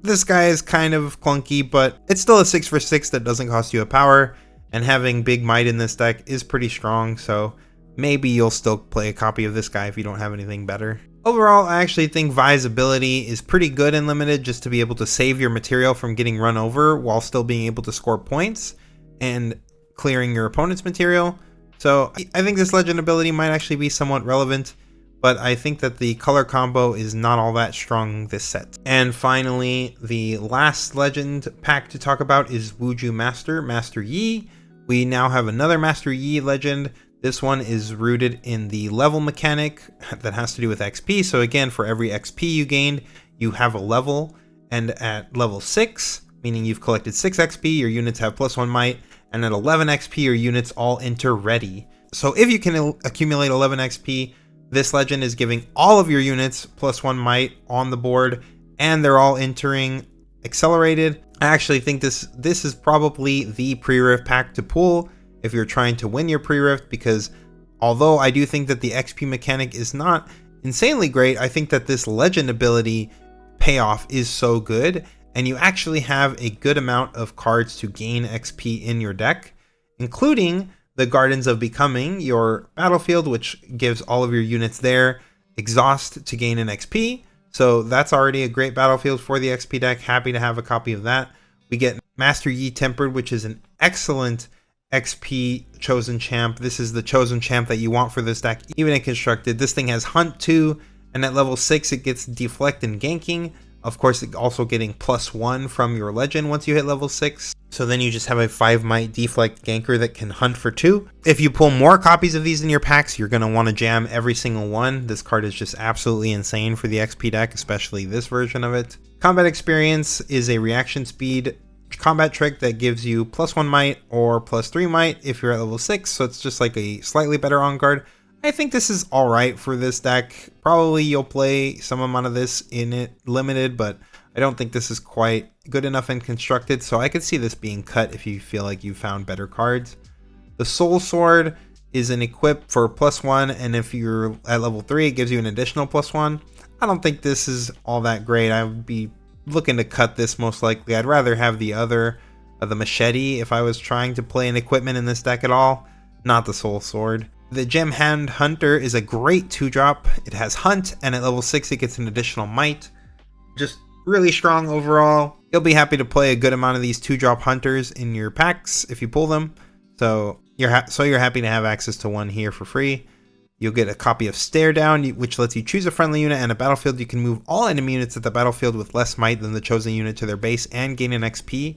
This guy is kind of clunky, but it's still a 6 for 6 that doesn't cost you a power. And having big might in this deck is pretty strong, so maybe you'll still play a copy of this guy if you don't have anything better. Overall, I actually think Vi's ability is pretty good in limited, just to be able to save your material from getting run over while still being able to score points and clearing your opponent's material. So I think this legend ability might actually be somewhat relevant, but I think that the color combo is not all that strong this set. And finally, the last legend pack to talk about is Wuju Master, Master Yi. We now have another Master Yi legend. This one is rooted in the level mechanic that has to do with XP. So again, for every XP you gained, you have a level, and at level 6, meaning you've collected 6 XP, your units have +1 might, and at 11 XP, your units all enter ready. So if you can accumulate 11 XP, this legend is giving all of your units +1 might on the board, and they're all entering accelerated. I actually think this is probably the pre-rift pack to pull if you're trying to win your pre-rift, because although I do think that the XP mechanic is not insanely great, I think that this legend ability payoff is so good, and you actually have a good amount of cards to gain XP in your deck, including the Gardens of Becoming, your battlefield, which gives all of your units there exhaust to gain an XP. So that's already a great battlefield for the XP deck. Happy to have a copy of that. We get Master Yi Tempered, which is an excellent XP Chosen Champ. This is the Chosen Champ that you want for this deck, even in Constructed. This thing has Hunt 2, and at level 6 it gets Deflect and Ganking. Of course, it also getting +1 from your Legend once you hit level 6. So then you just have a 5 might Deflect Ganker that can Hunt for 2. If you pull more copies of these in your packs, you're going to want to jam every single one. This card is just absolutely insane for the XP deck, especially this version of it. Combat Experience is a reaction speed combat trick that gives you +1 might or +3 might if you're at level 6, so it's just like a slightly better on guard. I think this is alright for this deck. Probably you'll play some amount of this in it limited, but I don't think this is quite good enough in Constructed, so I could see this being cut if you feel like you found better cards. The Soul Sword is an equip for +1, and if you're at level 3 it gives you an additional +1. I don't think this is all that great. I would be looking to cut this most likely. I'd rather have the other, the Machete, if I was trying to play an equipment in this deck at all, not the Soul Sword. The Gem Hand Hunter is a great 2-drop. It has Hunt, and at level 6 it gets an additional Might. Just really strong overall. You'll be happy to play a good amount of these 2-drop Hunters in your packs if you pull them. So you're happy to have access to one here for free. You'll get a copy of Stare Down, which lets you choose a friendly unit and a battlefield. You can move all enemy units at the battlefield with less might than the chosen unit to their base and gain an XP.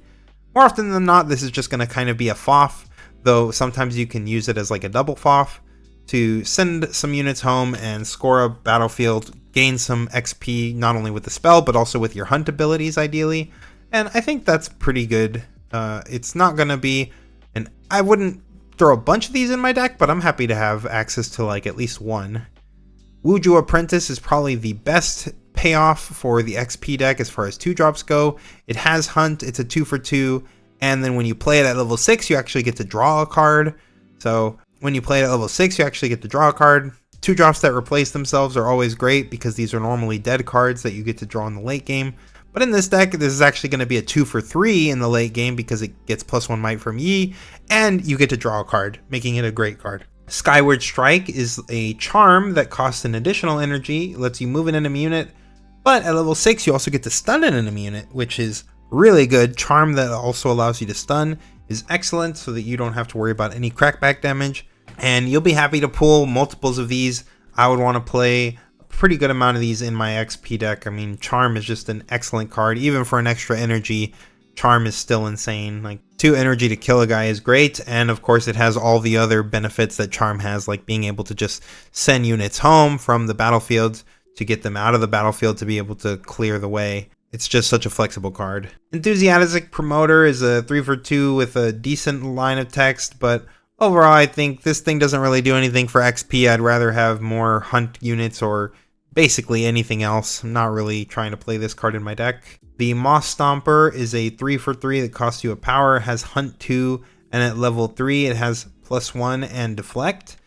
More often than not, this is just going to kind of be a FOF, though sometimes you can use it as like a double FOF to send some units home and score a battlefield, gain some XP not only with the spell but also with your hunt abilities ideally. And I think that's pretty good. It's not going to be, and I wouldn't throw a bunch of these in my deck, but I'm happy to have access to like at least one. Wuju Apprentice is probably the best payoff for the XP deck as far as 2-drops go. It has Hunt, it's a 2 for 2, and then when you play it at level 6 you actually get to draw a card. So when you play it at level 6 you actually get to draw a card. 2-drops that replace themselves are always great because these are normally dead cards that you get to draw in the late game. But in this deck, this is actually going to be a 2 for 3 in the late game because it gets +1 might from Yi, and you get to draw a card, making it a great card. Skyward Strike is a charm that costs an additional energy, lets you move an enemy unit, but at level 6 you also get to stun an enemy unit, which is really good. Charm that also allows you to stun is excellent so that you don't have to worry about any crackback damage, and you'll be happy to pull multiples of these. I would want to play pretty good amount of these in my XP deck. I mean, Charm is just an excellent card. Even for an extra energy, Charm is still insane. Like 2 energy to kill a guy is great, and of course it has all the other benefits that Charm has, like being able to just send units home from the battlefield to get them out of the battlefield to be able to clear the way. It's just such a flexible card. Enthusiastic Promoter is a 3 for 2 with a decent line of text, but overall I think this thing doesn't really do anything for XP. I'd rather have more Hunt units or basically anything else. I'm not really trying to play this card in my deck. The Moss Stomper is a 3 for 3 that costs you a power, has Hunt 2, and at level 3 it has +1 and Deflect.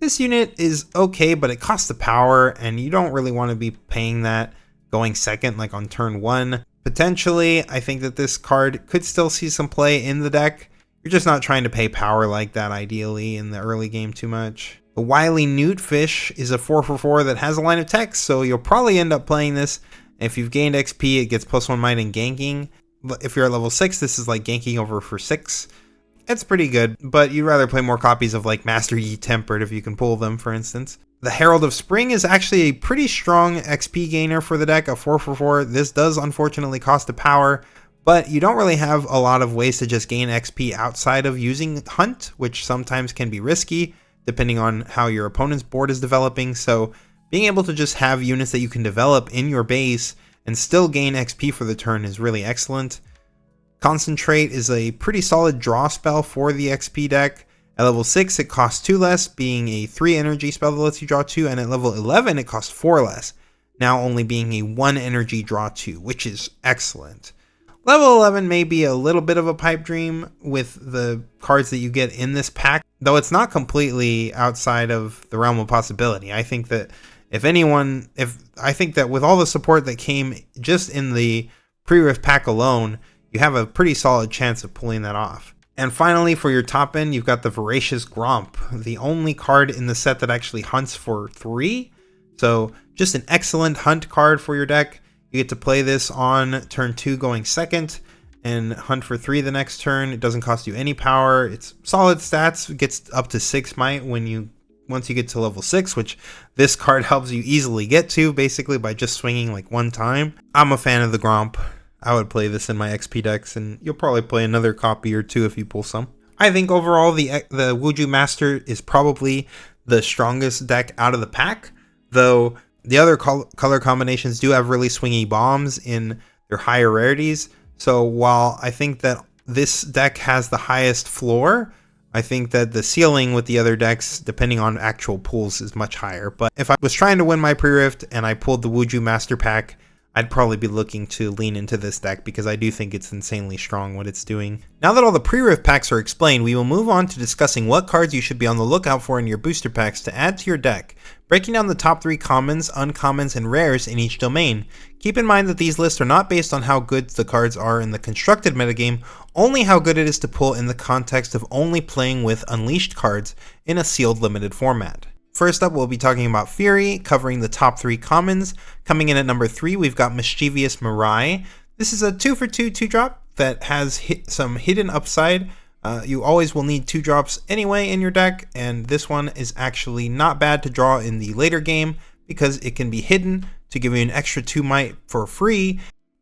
This unit is okay, but it costs the power, and you don't really want to be paying that going second like on turn 1. Potentially, I think that this card could still see some play in the deck. You're just not trying to pay power like that ideally in the early game too much. The Wily Newtfish is a 4 for 4 that has a line of text, so you'll probably end up playing this. If you've gained XP, it gets +1 might and ganking. If you're at level 6, this is like ganking over for 6. It's pretty good, but you'd rather play more copies of like Master Yi Tempered if you can pull them, for instance. The Herald of Spring is actually a pretty strong XP gainer for the deck, a 4 for 4. This does unfortunately cost a power, but you don't really have a lot of ways to just gain XP outside of using Hunt, which sometimes can be risky depending on how your opponent's board is developing. So being able to just have units that you can develop in your base and still gain XP for the turn is really excellent. Concentrate is a pretty solid draw spell for the XP deck. At level 6 it costs 2 less, being a 3 energy spell that lets you draw 2, and at level 11 it costs 4 less, now only being a 1 energy draw 2, which is excellent. Level 11 may be a little bit of a pipe dream with the cards that you get in this pack, though it's not completely outside of the realm of possibility. I think that I think that with all the support that came just in the pre-riff pack alone, you have a pretty solid chance of pulling that off. And finally, for your top end, you've got the Voracious Gromp, the only card in the set that actually hunts for 3. So just an excellent hunt card for your deck. You get to play this on turn 2 going second, and hunt for 3 the next turn. It doesn't cost you any power. It's solid stats. It gets up to 6 might once you get to level 6, which this card helps you easily get to, basically by just swinging like 1 time. I'm a fan of the Gromp. I would play this in my XP decks, and you'll probably play another copy or 2 if you pull some. I think overall the Wuju Master is probably the strongest deck out of the pack, though the other color combinations do have really swingy bombs in their higher rarities. So while I think that this deck has the highest floor, I think that the ceiling with the other decks, depending on actual pulls, is much higher. But if I was trying to win my pre-rift and I pulled the Wuju Master Pack, I'd probably be looking to lean into this deck because I do think it's insanely strong what it's doing. Now that all the pre-rift packs are explained, we will move on to discussing what cards you should be on the lookout for in your booster packs to add to your deck, breaking down the top 3 commons, uncommons, and rares in each domain. Keep in mind that these lists are not based on how good the cards are in the constructed metagame, only how good it is to pull in the context of only playing with unleashed cards in a sealed limited format. First up, we'll be talking about Fury, covering the top 3 commons. Coming in at number 3, we've got Mischievous Mirai. This is a 2-for-2 2-drop that has some hidden upside. You always will need 2-drops anyway in your deck, and this one is actually not bad to draw in the later game because it can be hidden to give you an extra 2 might for free,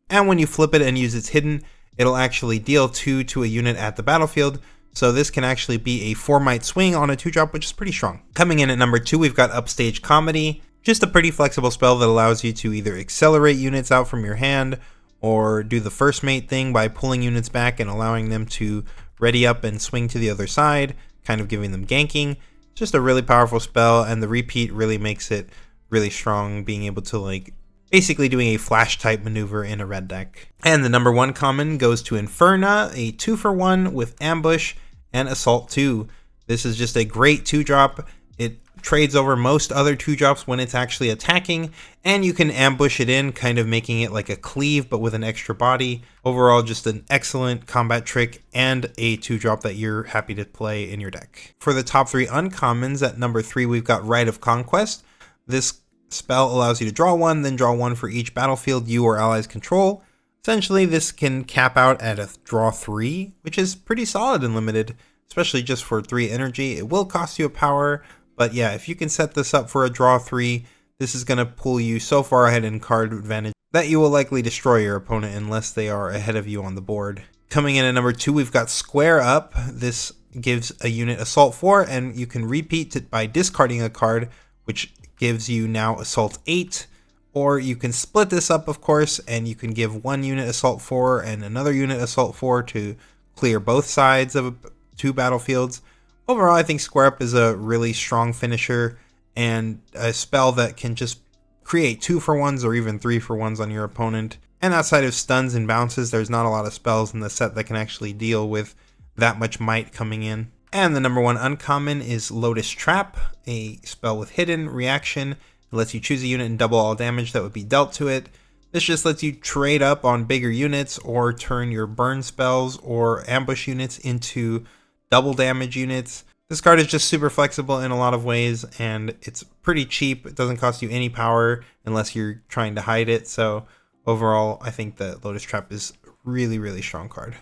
and when you flip it and use its hidden, it'll actually deal 2 to a unit at the battlefield. So this can actually be a 4 might swing on a 2-drop, which is pretty strong. Coming in at number 2, we've got Upstage Comedy. Just a pretty flexible spell that allows you to either accelerate units out from your hand or do the first mate thing by pulling units back and allowing them to ready up and swing to the other side, kind of giving them ganking. Just a really powerful spell, and the repeat really makes it really strong, being able to like basically doing a flash type maneuver in a red deck. And the number 1 common goes to Inferna, a 2-for-1 with Ambush and Assault 2. This is just a great 2-drop. It trades over most other 2-drops when it's actually attacking, and you can ambush it in, kind of making it like a cleave but with an extra body. Overall, just an excellent combat trick and a 2-drop that you're happy to play in your deck. For the top 3 uncommons, at number 3 we've got Rite of Conquest. This spell allows you to draw 1, then draw 1 for each battlefield you or allies control. Essentially, this can cap out at a draw 3, which is pretty solid and limited, especially just for 3 energy. It will cost you a power, but yeah, if you can set this up for a draw 3, this is going to pull you so far ahead in card advantage that you will likely destroy your opponent unless they are ahead of you on the board. Coming in at number 2, we've got Square Up. This gives a unit Assault 4, and you can repeat it by discarding a card, which gives you now Assault 8. Or you can split this up, of course, and you can give 1 unit Assault 4 and another unit Assault 4 to clear both sides of 2 battlefields. Overall, I think Square Up is a really strong finisher and a spell that can just create 2-for-1s or even 3-for-1s on your opponent. And outside of stuns and bounces, there's not a lot of spells in the set that can actually deal with that much might coming in. And the number 1 uncommon is Lotus Trap, a spell with hidden reaction. It lets you choose a unit and double all damage that would be dealt to it. This just lets you trade up on bigger units or turn your burn spells or ambush units into double damage units. This card is just super flexible in a lot of ways, and it's pretty cheap. It doesn't cost you any power unless you're trying to hide it. So overall, I think that Lotus Trap is a really, really strong card.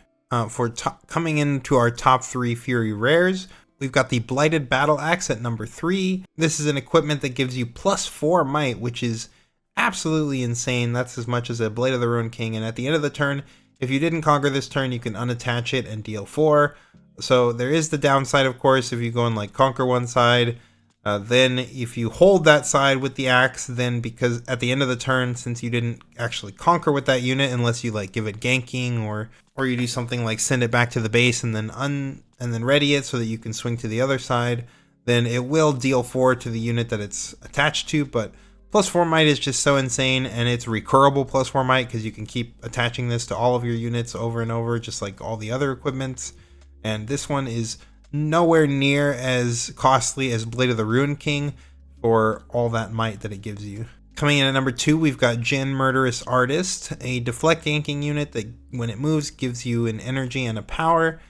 Coming into our top 3 Fury rares, we've got the Blighted Battle Axe at number 3. This is an equipment that gives you +4 might, which is absolutely insane. That's as much as a Blade of the Ruined King. And at the end of the turn, if you didn't conquer this turn, you can unattach it and deal 4. So there is the downside, of course, if you go and like conquer one side. Then if you hold that side with the axe, then because at the end of the turn, since you didn't actually conquer with that unit, unless you like give it ganking or you do something like send it back to the base and then ready it so that you can swing to the other side, then it will deal 4 to the unit that it's attached to. But +4 might is just so insane, and it's recurable +4 might because you can keep attaching this to all of your units over and over, just like all the other equipments. And this one is nowhere near as costly as Blade of the Ruined King for all that might that it gives you. Coming in at number 2, we've got Jin Murderous Artist, a deflect yanking unit that when it moves gives you an energy and a power.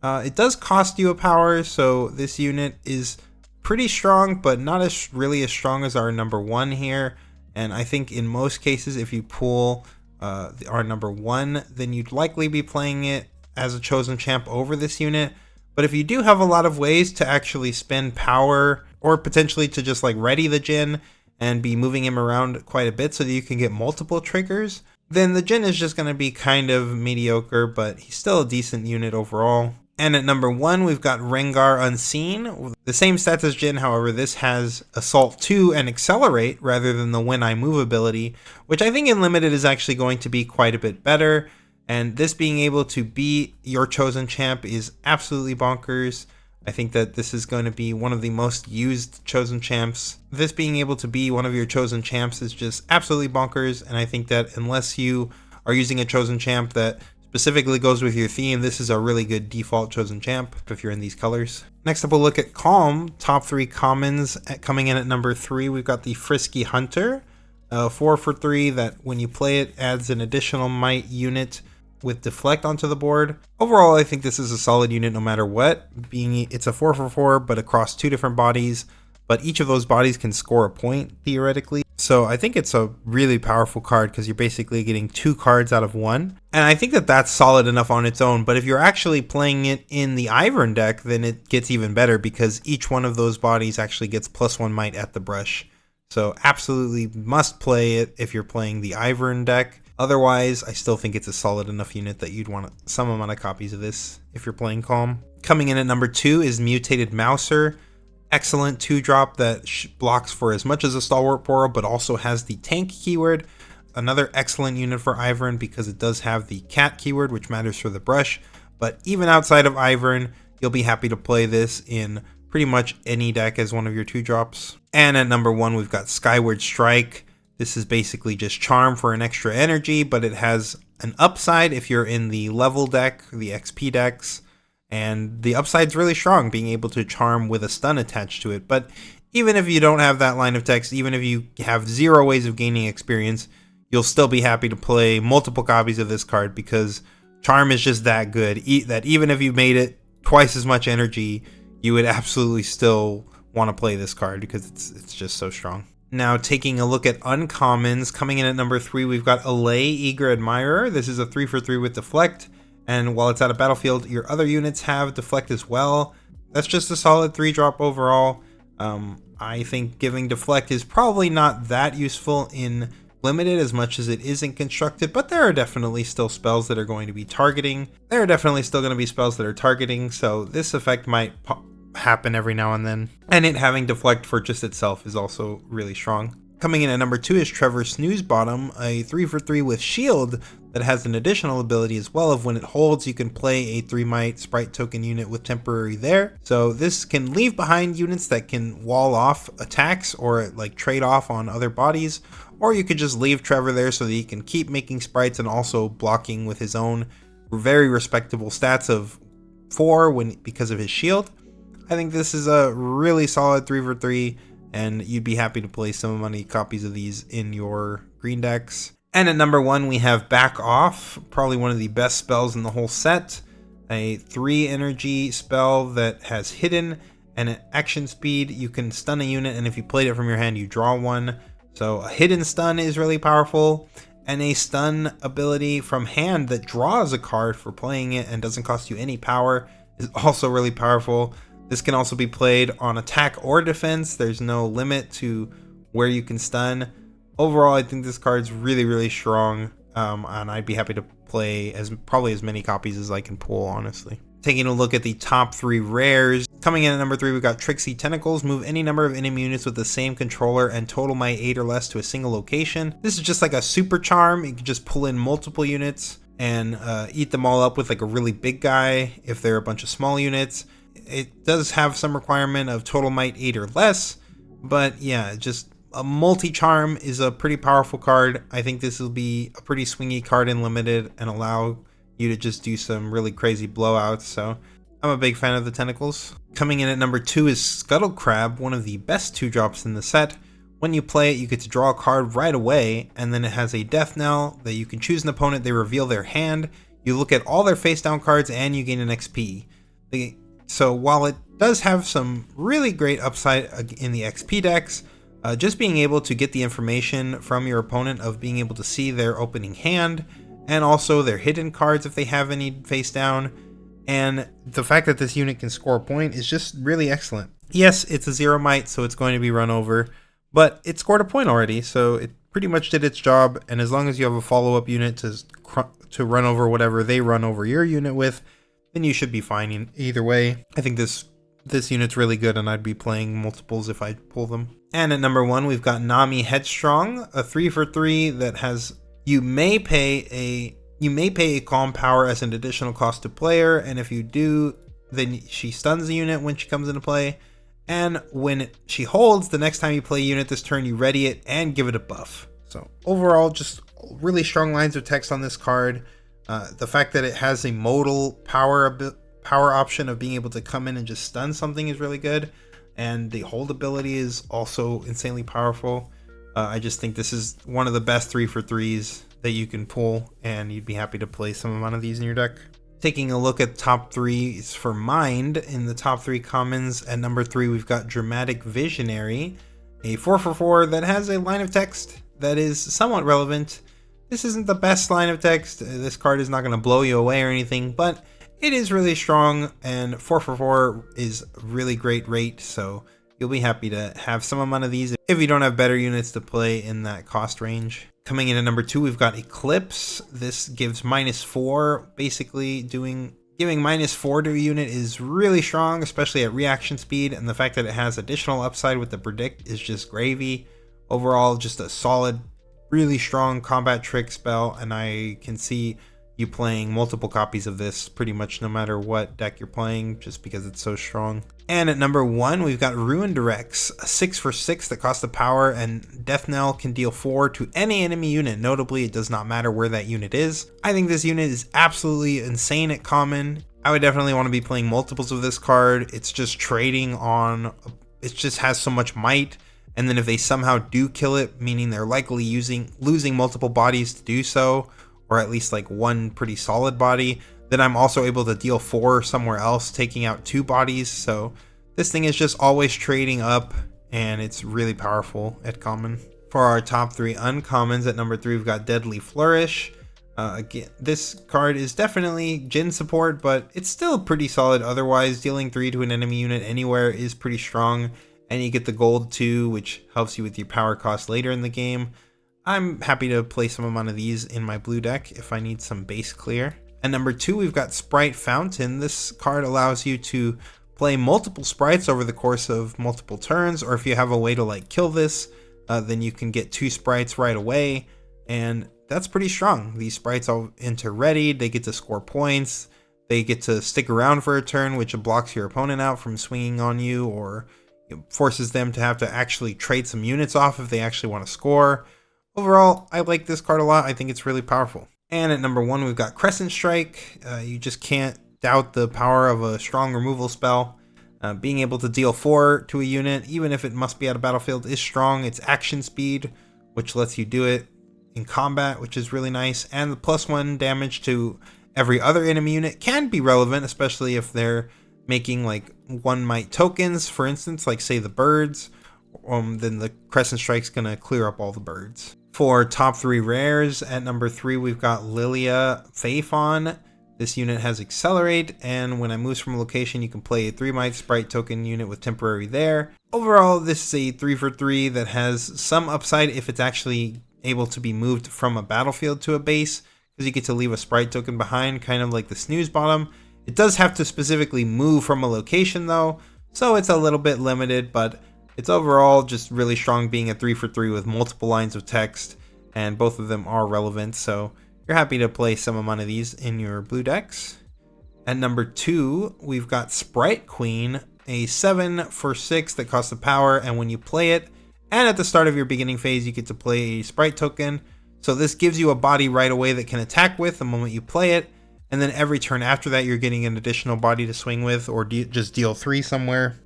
It does cost you a power, so this unit is pretty strong, but not really as strong as our number 1 here. And I think in most cases, if you pull are number 1, then you'd likely be playing it as a chosen champ over this unit. But if you do have a lot of ways to actually spend power, or potentially to just like ready the Jin and be moving him around quite a bit so that you can get multiple triggers, then the Jin is just going to be kind of mediocre, but he's still a decent unit overall. And at number 1, we've got Rengar Unseen. The same stats as Jin, however, this has Assault 2 and Accelerate rather than the When I Move ability, which I think in Limited is actually going to be quite a bit better. And this being able to be your chosen champ is absolutely bonkers. I think that this is going to be one of the most used chosen champs. This being able to be one of your chosen champs is just absolutely bonkers. And I think that unless you are using a chosen champ that specifically goes with your theme, this is a really good default chosen champ if you're in these colors. Next up, we'll look at Calm. Top 3 commons. Coming in at number 3, we've got the Frisky Hunter. 4 for 3 that when you play it adds an additional might unit with Deflect onto the board. Overall, I think this is a solid unit no matter what. It's a 4 for 4, but across 2 different bodies. But each of those bodies can score a point, theoretically. So I think it's a really powerful card because you're basically getting 2 cards out of 1. And I think that that's solid enough on its own. But if you're actually playing it in the Ivern deck, then it gets even better because each one of those bodies actually gets +1 might at the brush. So absolutely must play it if you're playing the Ivern deck. Otherwise, I still think it's a solid enough unit that you'd want some amount of copies of this if you're playing Calm. Coming in at number 2 is Mutated Mouser. Excellent 2-drop that blocks for as much as a Stalwart Portal, but also has the tank keyword. Another excellent unit for Ivern because it does have the cat keyword, which matters for the brush. But even outside of Ivern, you'll be happy to play this in pretty much any deck as one of your 2-drops. And at number 1, we've got Skyward Strike. This is basically just Charm for an extra energy, but it has an upside if you're in the level deck, the XP decks. And the upside's really strong, being able to Charm with a stun attached to it. But even if you don't have that line of text, even if you have 0 ways of gaining experience, you'll still be happy to play multiple copies of this card because Charm is just that good, that even if you made it twice as much energy, you would absolutely still want to play this card because it's just so strong. Now, taking a look at uncommons, coming in at number 3, we've got Allay, Eager Admirer. This is a 3 for 3 with Deflect, and while it's out of battlefield, your other units have Deflect as well. That's just a solid 3-drop overall. I think giving Deflect is probably not that useful in Limited as much as it is in Constructed, but there are definitely still spells that are going to be targeting. There are definitely still going to be spells that are targeting, so this effect might happen every now and then. And it having Deflect for just itself is also really strong. Coming in at number 2 is Trevor Snoozebottom, a 3 for 3 with Shield that has an additional ability as well of when it holds, you can play a 3 might sprite token unit with temporary there. So this can leave behind units that can wall off attacks or like trade off on other bodies, or you could just leave Trevor there so that he can keep making sprites and also blocking with his own very respectable stats of 4 because of his shield. I think this is a really solid 3 for 3, and you'd be happy to play so many copies of these in your green decks. And at number 1, we have Back Off, probably one of the best spells in the whole set. A 3 energy spell that has hidden and an action speed. You can stun a unit, and if you played it from your hand, you draw 1. So a hidden stun is really powerful, and a stun ability from hand that draws a card for playing it and doesn't cost you any power is also really powerful. This can also be played on attack or defense. There's no limit to where you can stun. Overall, I think this card's really, really strong, and I'd be happy to play probably as many copies as I can pull, honestly. Taking a look at the top 3 rares. Coming in at number 3, we've got Trixie Tentacles. Move any number of enemy units with the same controller and total might 8 or less to a single location. This is just like a super charm. You can just pull in multiple units and eat them all up with like a really big guy if they're a bunch of small units. It does have some requirement of total might 8 or less, but yeah, just a multi-charm is a pretty powerful card. I think this will be a pretty swingy card in Limited and allow you to just do some really crazy blowouts, so I'm a big fan of the tentacles. Coming in at number 2 is Scuttle Crab, one of the best 2-drops in the set. When you play it, you get to draw a card right away, and then it has a death knell that you can choose an opponent, they reveal their hand, you look at all their face down cards, and you gain an XP. So while it does have some really great upside in the XP decks, Just being able to get the information from your opponent of being able to see their opening hand and also their hidden cards if they have any face down. And the fact that this unit can score a point is just really excellent. Yes, it's a 0 might, so it's going to be run over, but it scored a point already, so it pretty much did its job. And as long as you have a follow-up unit to run over whatever they run over your unit with, then you should be fine either way. I think this unit's really good, and I'd be playing multiples if I pull them. And at number 1, we've got Nami Headstrong, a 3/3 that has you may pay a calm power as an additional cost to player, and if you do, then she stuns the unit when she comes into play. And when she holds, the next time you play a unit this turn, you ready it and give it a buff. So overall, just really strong lines of text on this card. The fact that it has a modal power option of being able to come in and just stun something is really good. And the hold ability is also insanely powerful. I just think this is one of the best 3/3s that you can pull, and you'd be happy to play some amount of these in your deck. Taking a look at top 3s for Mind, in the top 3 commons, at number 3 we've got Dramatic Visionary, a 4/4 that has a line of text that is somewhat relevant. This isn't the best line of text, this card is not going to blow you away or anything, but it is really strong, and 4/4 is really great rate, so you'll be happy to have some amount of these if you don't have better units to play in that cost range. Coming in at number 2, we've got Eclipse. This gives -4. Basically, giving -4 to a unit is really strong, especially at reaction speed, and the fact that it has additional upside with the Predict is just gravy. Overall, just a solid, really strong combat trick spell, and I can see you playing multiple copies of this pretty much no matter what deck you're playing, just because it's so strong. And at number 1, we've got Ruin Directs, a 6/6 that costs a power, and Death Knell can deal 4 to any enemy unit. Notably, it does not matter where that unit is. I think this unit is absolutely insane at common. I would definitely want to be playing multiples of this card. It's just trading on, it just has so much might. And then if they somehow do kill it, meaning they're likely losing multiple bodies to do so, or at least like one pretty solid body, then I'm also able to deal 4 somewhere else, taking out 2 bodies. So this thing is just always trading up, and it's really powerful at common. For our top 3 uncommons, at number 3 we've got Deadly Flourish. Again, this card is definitely Jin support, but it's still pretty solid otherwise. Dealing 3 to an enemy unit anywhere is pretty strong, and you get the gold too, which helps you with your power cost later in the game. I'm happy to play some amount of these in my blue deck if I need some base clear. At number 2, we've got Sprite Fountain. This card allows you to play multiple sprites over the course of multiple turns, or if you have a way to like kill this, then you can get 2 sprites right away, and that's pretty strong. These sprites all enter readied, they get to score points, they get to stick around for a turn, which blocks your opponent out from swinging on you, or forces them to have to actually trade some units off if they actually want to score. Overall, I like this card a lot. I think it's really powerful. And at number 1, we've got Crescent Strike. You just can't doubt the power of a strong removal spell. Being able to deal 4 to a unit, even if it must be out of battlefield, is strong. It's action speed, which lets you do it in combat, which is really nice. And the +1 damage to every other enemy unit can be relevant, especially if they're making like 1 might tokens, for instance, like say the birds. Then the Crescent Strike's gonna clear up all the birds. For top 3 rares, at number 3 we've got Lilia Phaethon. This unit has Accelerate, and when it moves from a location you can play a 3 might sprite token unit with temporary there. Overall, this is a 3/3 that has some upside if it's actually able to be moved from a battlefield to a base, because you get to leave a sprite token behind, kind of like the Snooze Bottom. It does have to specifically move from a location though, so it's a little bit limited, but it's overall just really strong, being a 3/3 with multiple lines of text, and both of them are relevant, so you're happy to play some amount of these in your blue decks. At number 2, we've got Sprite Queen, a 7/6 that costs a power, and when you play it, and at the start of your beginning phase, you get to play a sprite token. So this gives you a body right away that can attack with the moment you play it, and then every turn after that, you're getting an additional body to swing with, or just deal 3 somewhere.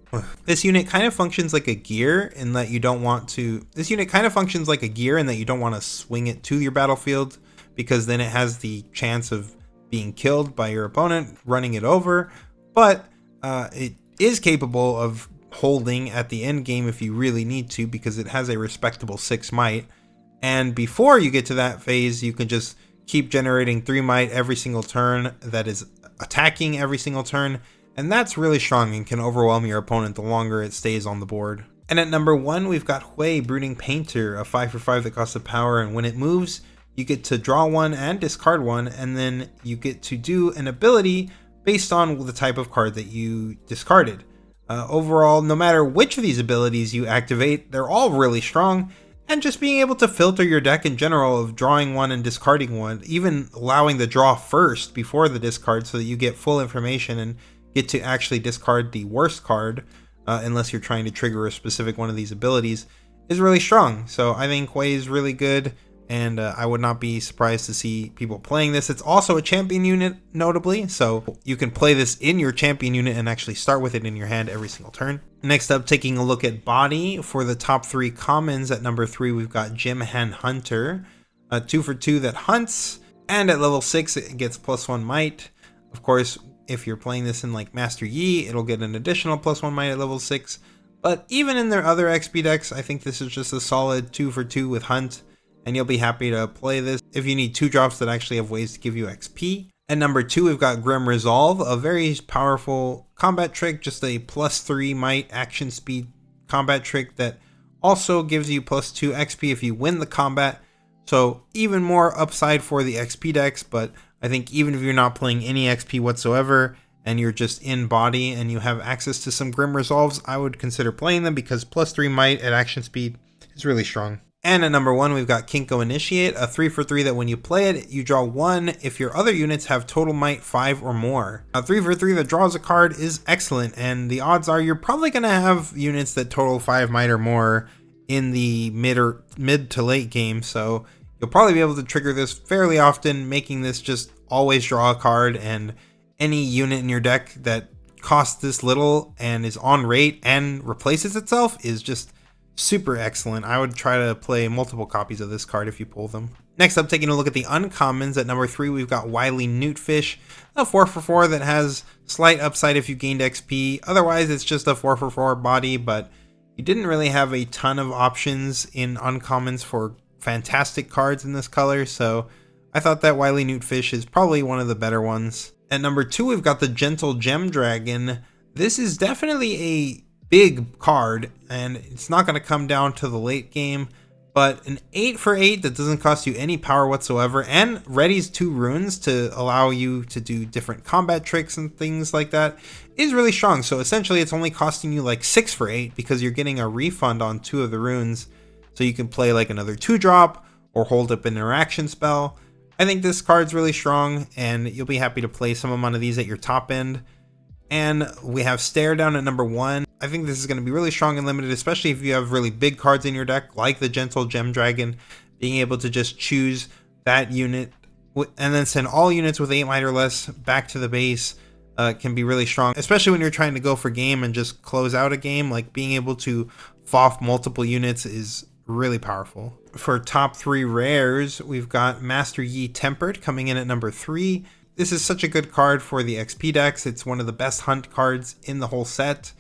This unit kind of functions like a gear in that you don't want to. This unit kind of functions like a gear in that you don't want to swing it to your battlefield, because then it has the chance of being killed by your opponent running it over. But it is capable of holding at the end game if you really need to, because it has a respectable 6 might. And before you get to that phase, you can just keep generating 3 might every single turn that is attacking every single turn. And that's really strong and can overwhelm your opponent the longer it stays on the board. And at number 1, we've got Hui, Brooding Painter, a 5/5 that costs a power, and when it moves, you get to draw 1 and discard 1, and then you get to do an ability based on the type of card that you discarded. Overall, no matter which of these abilities you activate, they're all really strong, and just being able to filter your deck in general of drawing 1 and discarding 1, even allowing the draw first before the discard so that you get full information and get to actually discard the worst card, unless you're trying to trigger a specific one of these abilities, is really strong. So I think Hui is really good, and I would not be surprised to see people playing this. It's also a champion unit, notably, so you can play this in your champion unit and actually start with it in your hand every single turn. Next up, taking a look at body, for the top 3 commons, at number 3 we've got Jimhan Hunter, a 2/2 that hunts, and at level 6 it gets +1 might. Of course, if you're playing this in like Master Yi, it'll get an additional +1 might at level 6. But even in their other XP decks, I think this is just a solid 2/2 with Hunt, and you'll be happy to play this if you need 2 drops that actually have ways to give you XP. At number 2, we've got Grim Resolve, a very powerful combat trick, just a +3 might action speed combat trick that also gives you +2 XP if you win the combat. So even more upside for the XP decks, but I think even if you're not playing any XP whatsoever and you're just in body and you have access to some Grim Resolves, I would consider playing them because +3 might at action speed is really strong. And at number 1, we've got Kinko Initiate, a 3/3 that when you play it, you draw 1 if your other units have total might 5 or more. A 3/3 that draws a card is excellent, and the odds are you're probably going to have units that total 5 might or more in the mid to late game, so you'll probably be able to trigger this fairly often, making this just always draw a card, and any unit in your deck that costs this little and is on rate and replaces itself is just super excellent. I would try to play multiple copies of this card if you pull them. Next up, taking a look at the uncommons, at number 3 we've got Wily Newtfish, a 4/4 that has slight upside if you gained XP. Otherwise it's just a 4/4 body, but you didn't really have a ton of options in uncommons for fantastic cards in this color, so I thought that Wily Newtfish is probably one of the better ones. At number 2 we've got the Gentle Gem Dragon. This is definitely a big card, and it's not going to come down to the late game, but an 8/8 that doesn't cost you any power whatsoever and readies 2 runes to allow you to do different combat tricks and things like that is really strong. So essentially it's only costing you like 6/8 because you're getting a refund on 2 of the runes, so you can play like another 2-drop or hold up an interaction spell. I think this card's really strong, and you'll be happy to play some amount of these at your top end. And we have Stare Down at number 1. I think this is going to be really strong and limited, especially if you have really big cards in your deck, like the Gentle Gem Dragon. Being able to just choose that unit and then send all units with 8 might or less back to the base can be really strong, especially when you're trying to go for game and just close out a game. Like, being able to FOF multiple units is really powerful. For top 3 rares, we've got Master Yi Tempered coming in at number 3. This is such a good card for the XP decks. It's one of the best hunt cards in the whole set,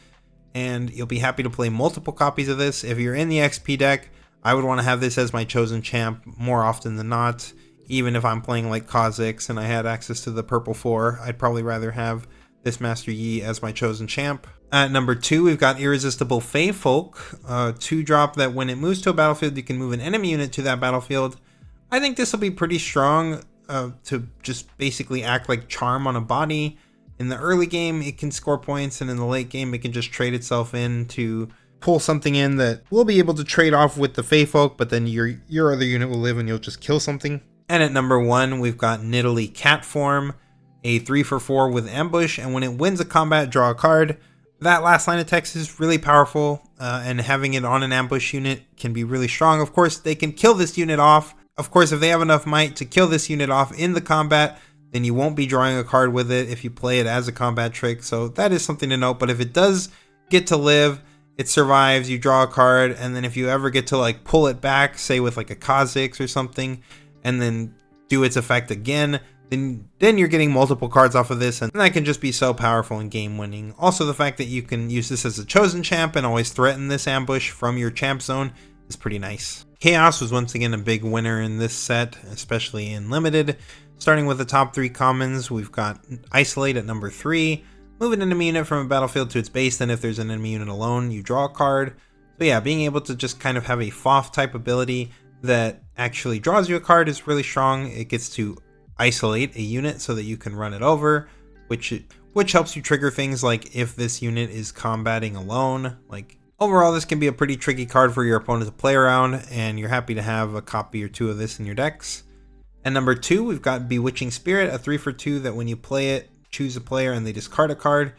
and you'll be happy to play multiple copies of this. If you're in the XP deck, I would want to have this as my chosen champ more often than not. Even if I'm playing like Kha'Zix and I had access to the purple 4, I'd probably rather have this Master Yi as my chosen champ. At number 2, we've got Irresistible Fey Folk, a 2-drop that when it moves to a battlefield, you can move an enemy unit to that battlefield. I think this will be pretty strong to just basically act like charm on a body. In the early game, it can score points, and in the late game, it can just trade itself in to pull something in that will be able to trade off with the Fey Folk, but then your other unit will live and you'll just kill something. And at number 1, we've got Nidalee Cat Form, a 3/4 with Ambush, and when it wins a combat, draw a card. That last line of text is really powerful, and having it on an ambush unit can be really strong. Of course, they can kill this unit off. Of course, if they have enough might to kill this unit off in the combat, then you won't be drawing a card with it if you play it as a combat trick. So that is something to note. But if it does get to live, it survives, you draw a card, and then if you ever get to like pull it back, say with like a Kha'Zix or something, and then do its effect again, then you're getting multiple cards off of this, and that can just be so powerful and game winning. Also, the fact that you can use this as a chosen champ and always threaten this ambush from your champ zone is pretty nice. Chaos was once again a big winner in this set, especially in limited. Starting with the top 3 commons, we've got Isolate at number 3. Move an enemy unit from a battlefield to its base, then if there's an enemy unit alone, you draw a card. So yeah, being able to just kind of have a FOF type ability that actually draws you a card is really strong. It gets to isolate a unit so that you can run it over, which helps you trigger things like if this unit is combating alone. Like overall, this can be a pretty tricky card for your opponent to play around, and you're happy to have a copy or 2 of this in your decks. And number 2, we've got Bewitching Spirit, a 3-for-2 that when you play it, choose a player and they discard a card.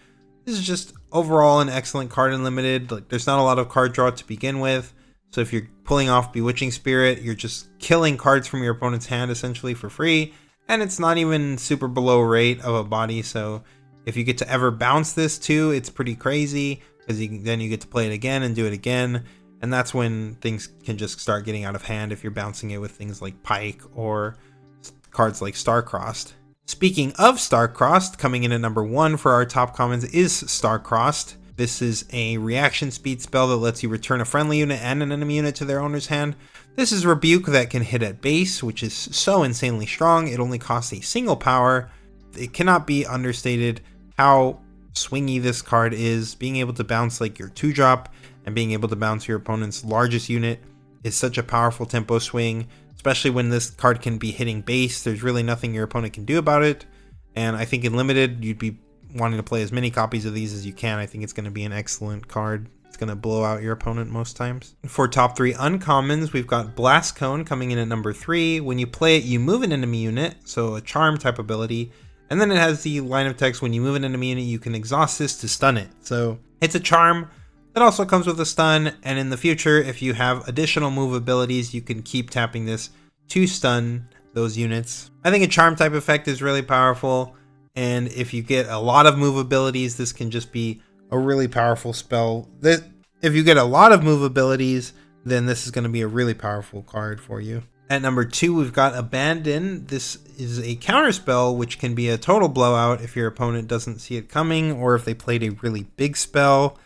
This is just overall an excellent card in limited. Like there's not a lot of card draw to begin with. So if you're pulling off Bewitching Spirit, you're just killing cards from your opponent's hand essentially for free. And it's not even super below rate of a body. So if you get to ever bounce this too, it's pretty crazy because then you get to play it again and do it again. And that's when things can just start getting out of hand if you're bouncing it with things like Pike or cards like Star-Crossed. Speaking of Star-Crossed, coming in at number 1 for our top commons is Star-Crossed. This is a reaction speed spell that lets you return a friendly unit and an enemy unit to their owner's hand. This is Rebuke that can hit at base, which is so insanely strong. It only costs a single power. It cannot be understated how swingy this card is. Being able to bounce like your 2-drop and being able to bounce your opponent's largest unit is such a powerful tempo swing, especially when this card can be hitting base. There's really nothing your opponent can do about it. And I think in limited, you'd be wanting to play as many copies of these as you can. I think it's going to be an excellent card. It's going to blow out your opponent most times. For top 3 uncommons, we've got Blast Cone coming in at number 3. When you play it, you move an enemy unit, so a charm type ability. And then it has the line of text, when you move an enemy unit, you can exhaust this to stun it. So it's a charm that also comes with a stun. And in the future, if you have additional move abilities, you can keep tapping this to stun those units. I think a charm type effect is really powerful. And if you get a lot of move abilities, this can just be a really powerful spell. If you get a lot of move abilities, then this is going to be a really powerful card for you. At number 2, we've got Abandon. This is a counter spell, which can be a total blowout if your opponent doesn't see it coming, or if they played a really big spell,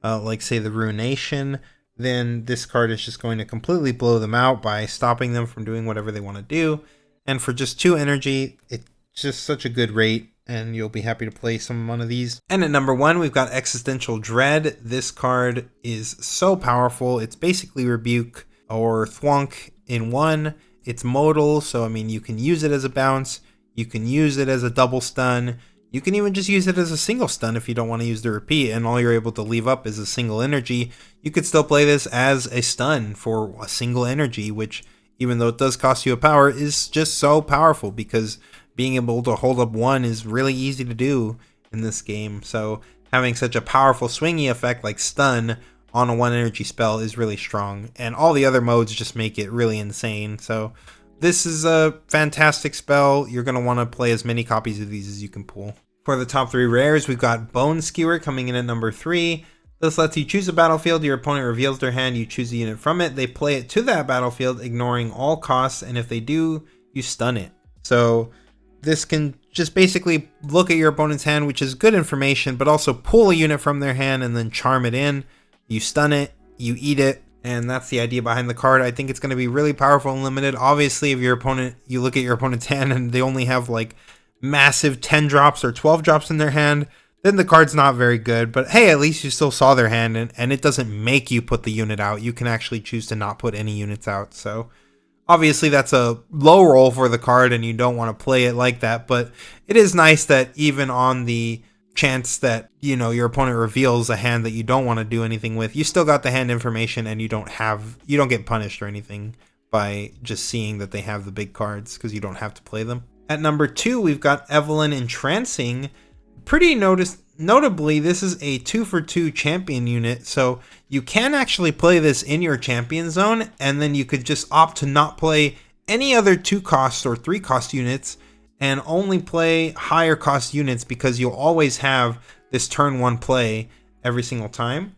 like say the Ruination, then this card is just going to completely blow them out by stopping them from doing whatever they want to do. And for just 2 energy, it's just such a good rate, and you'll be happy to play some one of these. And at number 1, we've got Existential Dread. This card is so powerful. It's basically Rebuke or Thwonk in one. It's modal, so I mean, you can use it as a bounce, you can use it as a double stun, you can even just use it as a single stun if you don't want to use the repeat, and all you're able to leave up is a single energy. You could still play this as a stun for a single energy, which, even though it does cost you a power, is just so powerful because being able to hold up 1 is really easy to do in this game. So having such a powerful swingy effect like stun on a 1 energy spell is really strong, and all the other modes just make it really insane. So this is a fantastic spell. You're going to want to play as many copies of these as you can pull. For the top 3 rares, we've got Bone Skewer coming in at number 3. This lets you choose a battlefield. Your opponent reveals their hand. You choose a unit from it. They play it to that battlefield, ignoring all costs, and if they do, you stun it. So this can just basically look at your opponent's hand, which is good information, but also pull a unit from their hand and then charm it in. You stun it, you eat it, and that's the idea behind the card. I think it's going to be really powerful and limited. Obviously, if you look at your opponent's hand and they only have like massive 10 drops or 12 drops in their hand, then the card's not very good. But hey, at least you still saw their hand, and it doesn't make you put the unit out. You can actually choose to not put any units out. So obviously that's a low roll for the card and you don't want to play it like that, but it is nice that even on the chance that, you know, your opponent reveals a hand that you don't want to do anything with, you still got the hand information and you don't get punished or anything by just seeing that they have the big cards, because you don't have to play them. At number 2, we've got Evelyn Entrancing. Pretty notably, this is a 2-for-2 champion unit, so you can actually play this in your champion zone, and then you could just opt to not play any other 2-cost or 3-cost units and only play higher cost units, because you'll always have this turn 1 play every single time.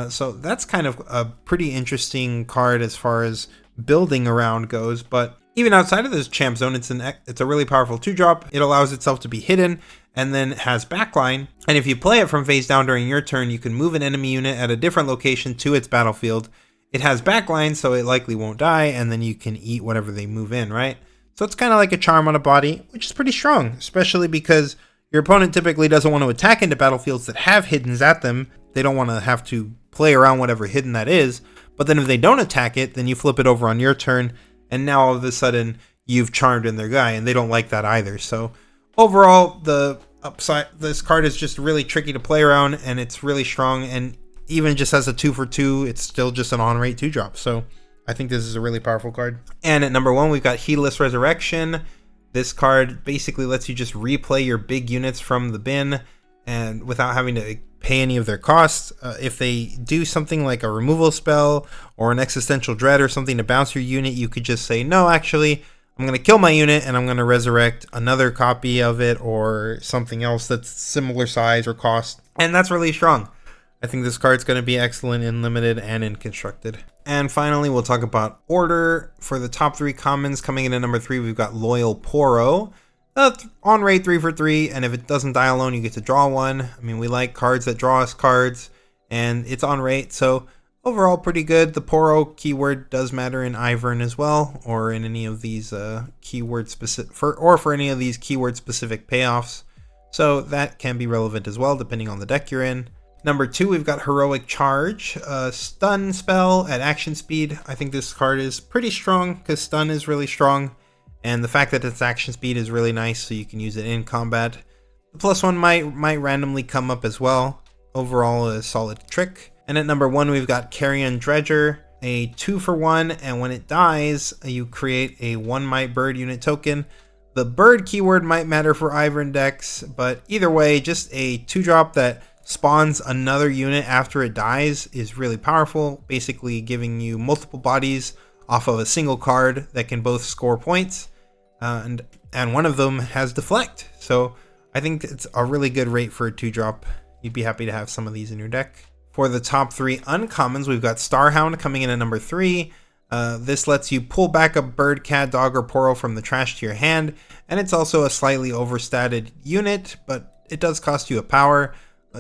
So that's kind of a pretty interesting card as far as building around goes, but Even outside of this champ zone, it's a really powerful 2-drop. It allows itself to be hidden and then has backline. And if you play it from face down during your turn, you can move an enemy unit at a different location to its battlefield. It has backline, so it likely won't die, and then you can eat whatever they move in, right? So it's kind of like a charm on a body, which is pretty strong, especially because your opponent typically doesn't want to attack into battlefields that have hiddens at them. They don't want to have to play around whatever hidden that is. But then if they don't attack it, then you flip it over on your turn, and now all of a sudden you've charmed in their guy, and they don't like that either. So overall, the upside, this card is just really tricky to play around, and it's really strong, and even just as a 2 for 2, it's still just an on-rate 2-drop. So I think this is a really powerful card. And at number 1, we've got Heedless Resurrection. This card basically lets you just replay your big units from the bin and without having to pay any of their costs. If they do something like a removal spell or an existential dread or something to bounce your unit, you could just say, no, actually, I'm going to kill my unit and I'm going to resurrect another copy of it or something else that's similar size or cost. And that's really strong. I think this card's going to be excellent in limited and in constructed. And finally, we'll talk about order. For the top 3 commons, coming in at number 3, we've got Loyal Poro. On rate 3 for 3, and if it doesn't die alone, you get to draw 1. I mean, we like cards that draw us cards, and it's on rate, so overall pretty good. The Poro keyword does matter in Ivern as well, or in any of these keyword specific for any of these keyword specific payoffs. So that can be relevant as well, depending on the deck you're in. Number 2, we've got Heroic Charge, stun spell at action speed. I think this card is pretty strong because stun is really strong, and the fact that its action speed is really nice, so you can use it in combat. The +1 might randomly come up as well. Overall, a solid trick. And at number 1, we've got Carrion Dredger, a 2 for 1, and when it dies, you create a 1 might bird unit token. The bird keyword might matter for Ivern decks, but either way, just a 2-drop that spawns another unit after it dies is really powerful, basically giving you multiple bodies off of a single card that can both score points, and one of them has deflect. So I think it's a really good rate for a 2-drop. You'd be happy to have some of these in your deck. For the top 3 uncommons, we've got Starhound coming in at number 3. This lets you pull back a bird, cat, dog, or Poro from the trash to your hand, and it's also a slightly overstated unit, but it does cost you a power.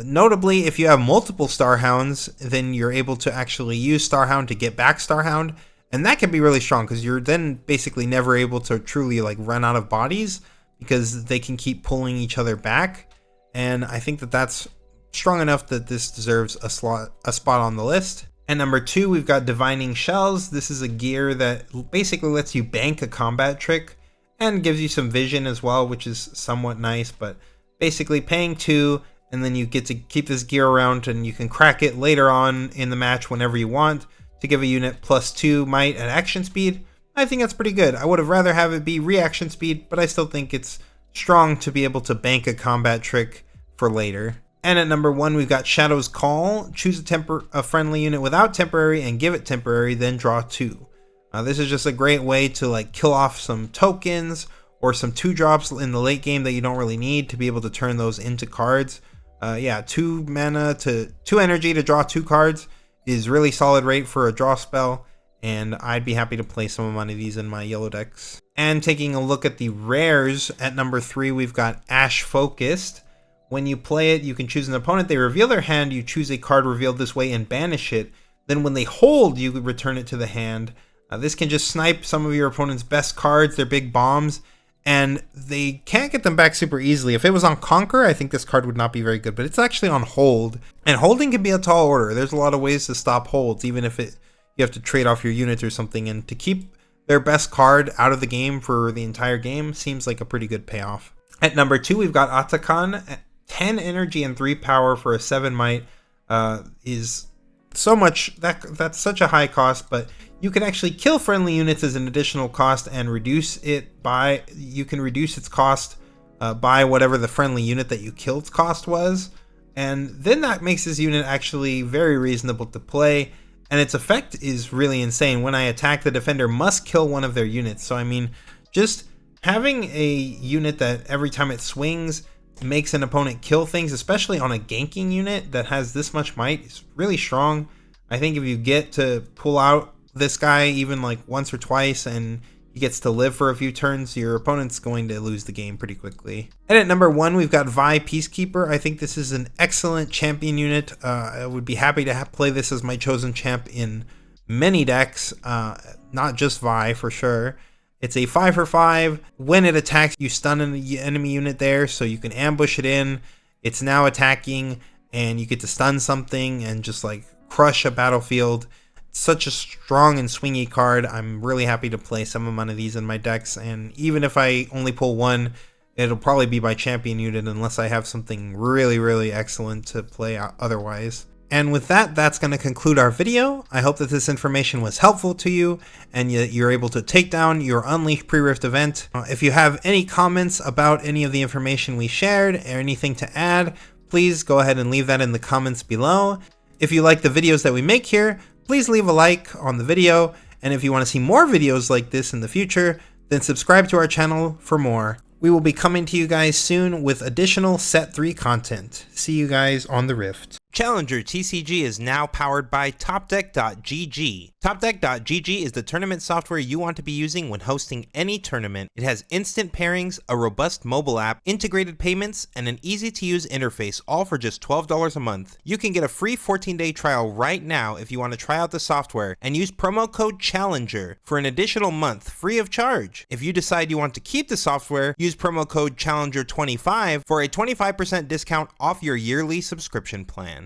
Notably, if you have multiple Starhounds, then you're able to actually use Starhound to get back Starhound, and that can be really strong because you're then basically never able to truly like run out of bodies because they can keep pulling each other back. And I think that that's strong enough that this deserves a spot on the list. And number 2, we've got Divining Shells. This is a gear that basically lets you bank a combat trick and gives you some vision as well, which is somewhat nice, but basically paying 2, and then you get to keep this gear around and you can crack it later on in the match whenever you want to give a unit +2 might at action speed. I think that's pretty good. I would have rather have it be reaction speed, but I still think it's strong to be able to bank a combat trick for later. And at number 1, we've got Shadow's Call. Choose a friendly unit without temporary and give it temporary, then draw 2. This is just a great way to like kill off some tokens or some 2-drops in the late game that you don't really need to be able to turn those into cards. 2 mana to 2 energy to draw 2 cards is really solid rate for a draw spell, and I'd be happy to play some of these in my yellow decks. And taking a look at the rares, at number 3, we've got Ash Focused. When you play it, you can choose an opponent. They reveal their hand, you choose a card revealed this way and banish it. Then when they hold, you return it to the hand. This can just snipe some of your opponent's best cards, their big bombs, and they can't get them back super easily. If it was on Conquer, I think this card would not be very good, but it's actually on Hold. And holding can be a tall order. There's a lot of ways to stop holds, even if you have to trade off your units or something. And to keep their best card out of the game for the entire game seems like a pretty good payoff. At number 2, we've got Atakan. 10 energy and 3 power for a 7 might is so much, that's such a high cost, but you can actually kill friendly units as an additional cost and reduce its cost by whatever the friendly unit that you killed's cost was, and then that makes this unit actually very reasonable to play, and its effect is really insane. When I attack, the defender must kill one of their units. So I mean, just having a unit that every time it swings makes an opponent kill things, especially on a ganking unit that has this much might, is really strong. I think if you get to pull out this guy even like once or twice and he gets to live for a few turns, your opponent's going to lose the game pretty quickly. And at number 1, we've got Vi Peacekeeper. I think this is an excellent champion unit. I would be happy to play this as my chosen champ in many decks, not just Vi for sure. It's a 5 for 5. When it attacks, you stun an enemy unit there, so you can ambush it in. It's now attacking, and you get to stun something and just like crush a battlefield. Such a strong and swingy card. I'm really happy to play some amount of these in my decks, and even if I only pull one, it'll probably be my champion unit unless I have something really excellent to play otherwise. And with that, that's going to conclude our video. I hope that this information was helpful to you and you're able to take down your Unleash Pre-Rift event. If you have any comments about any of the information we shared or anything to add, please go ahead and leave that in the comments below. If you like the videos that we make here, please leave a like on the video, and if you want to see more videos like this in the future, then subscribe to our channel for more. We will be coming to you guys soon with additional Set 3 content. See you guys on the Rift. Challenger TCG is now powered by TopDeck.gg. TopDeck.gg is the tournament software you want to be using when hosting any tournament. It has instant pairings, a robust mobile app, integrated payments, and an easy-to-use interface, all for just $12 a month. You can get a free 14-day trial right now if you want to try out the software, and use promo code CHALLENGER for an additional month free of charge. If you decide you want to keep the software, use promo code CHALLENGER25 for a 25% discount off your yearly subscription plan.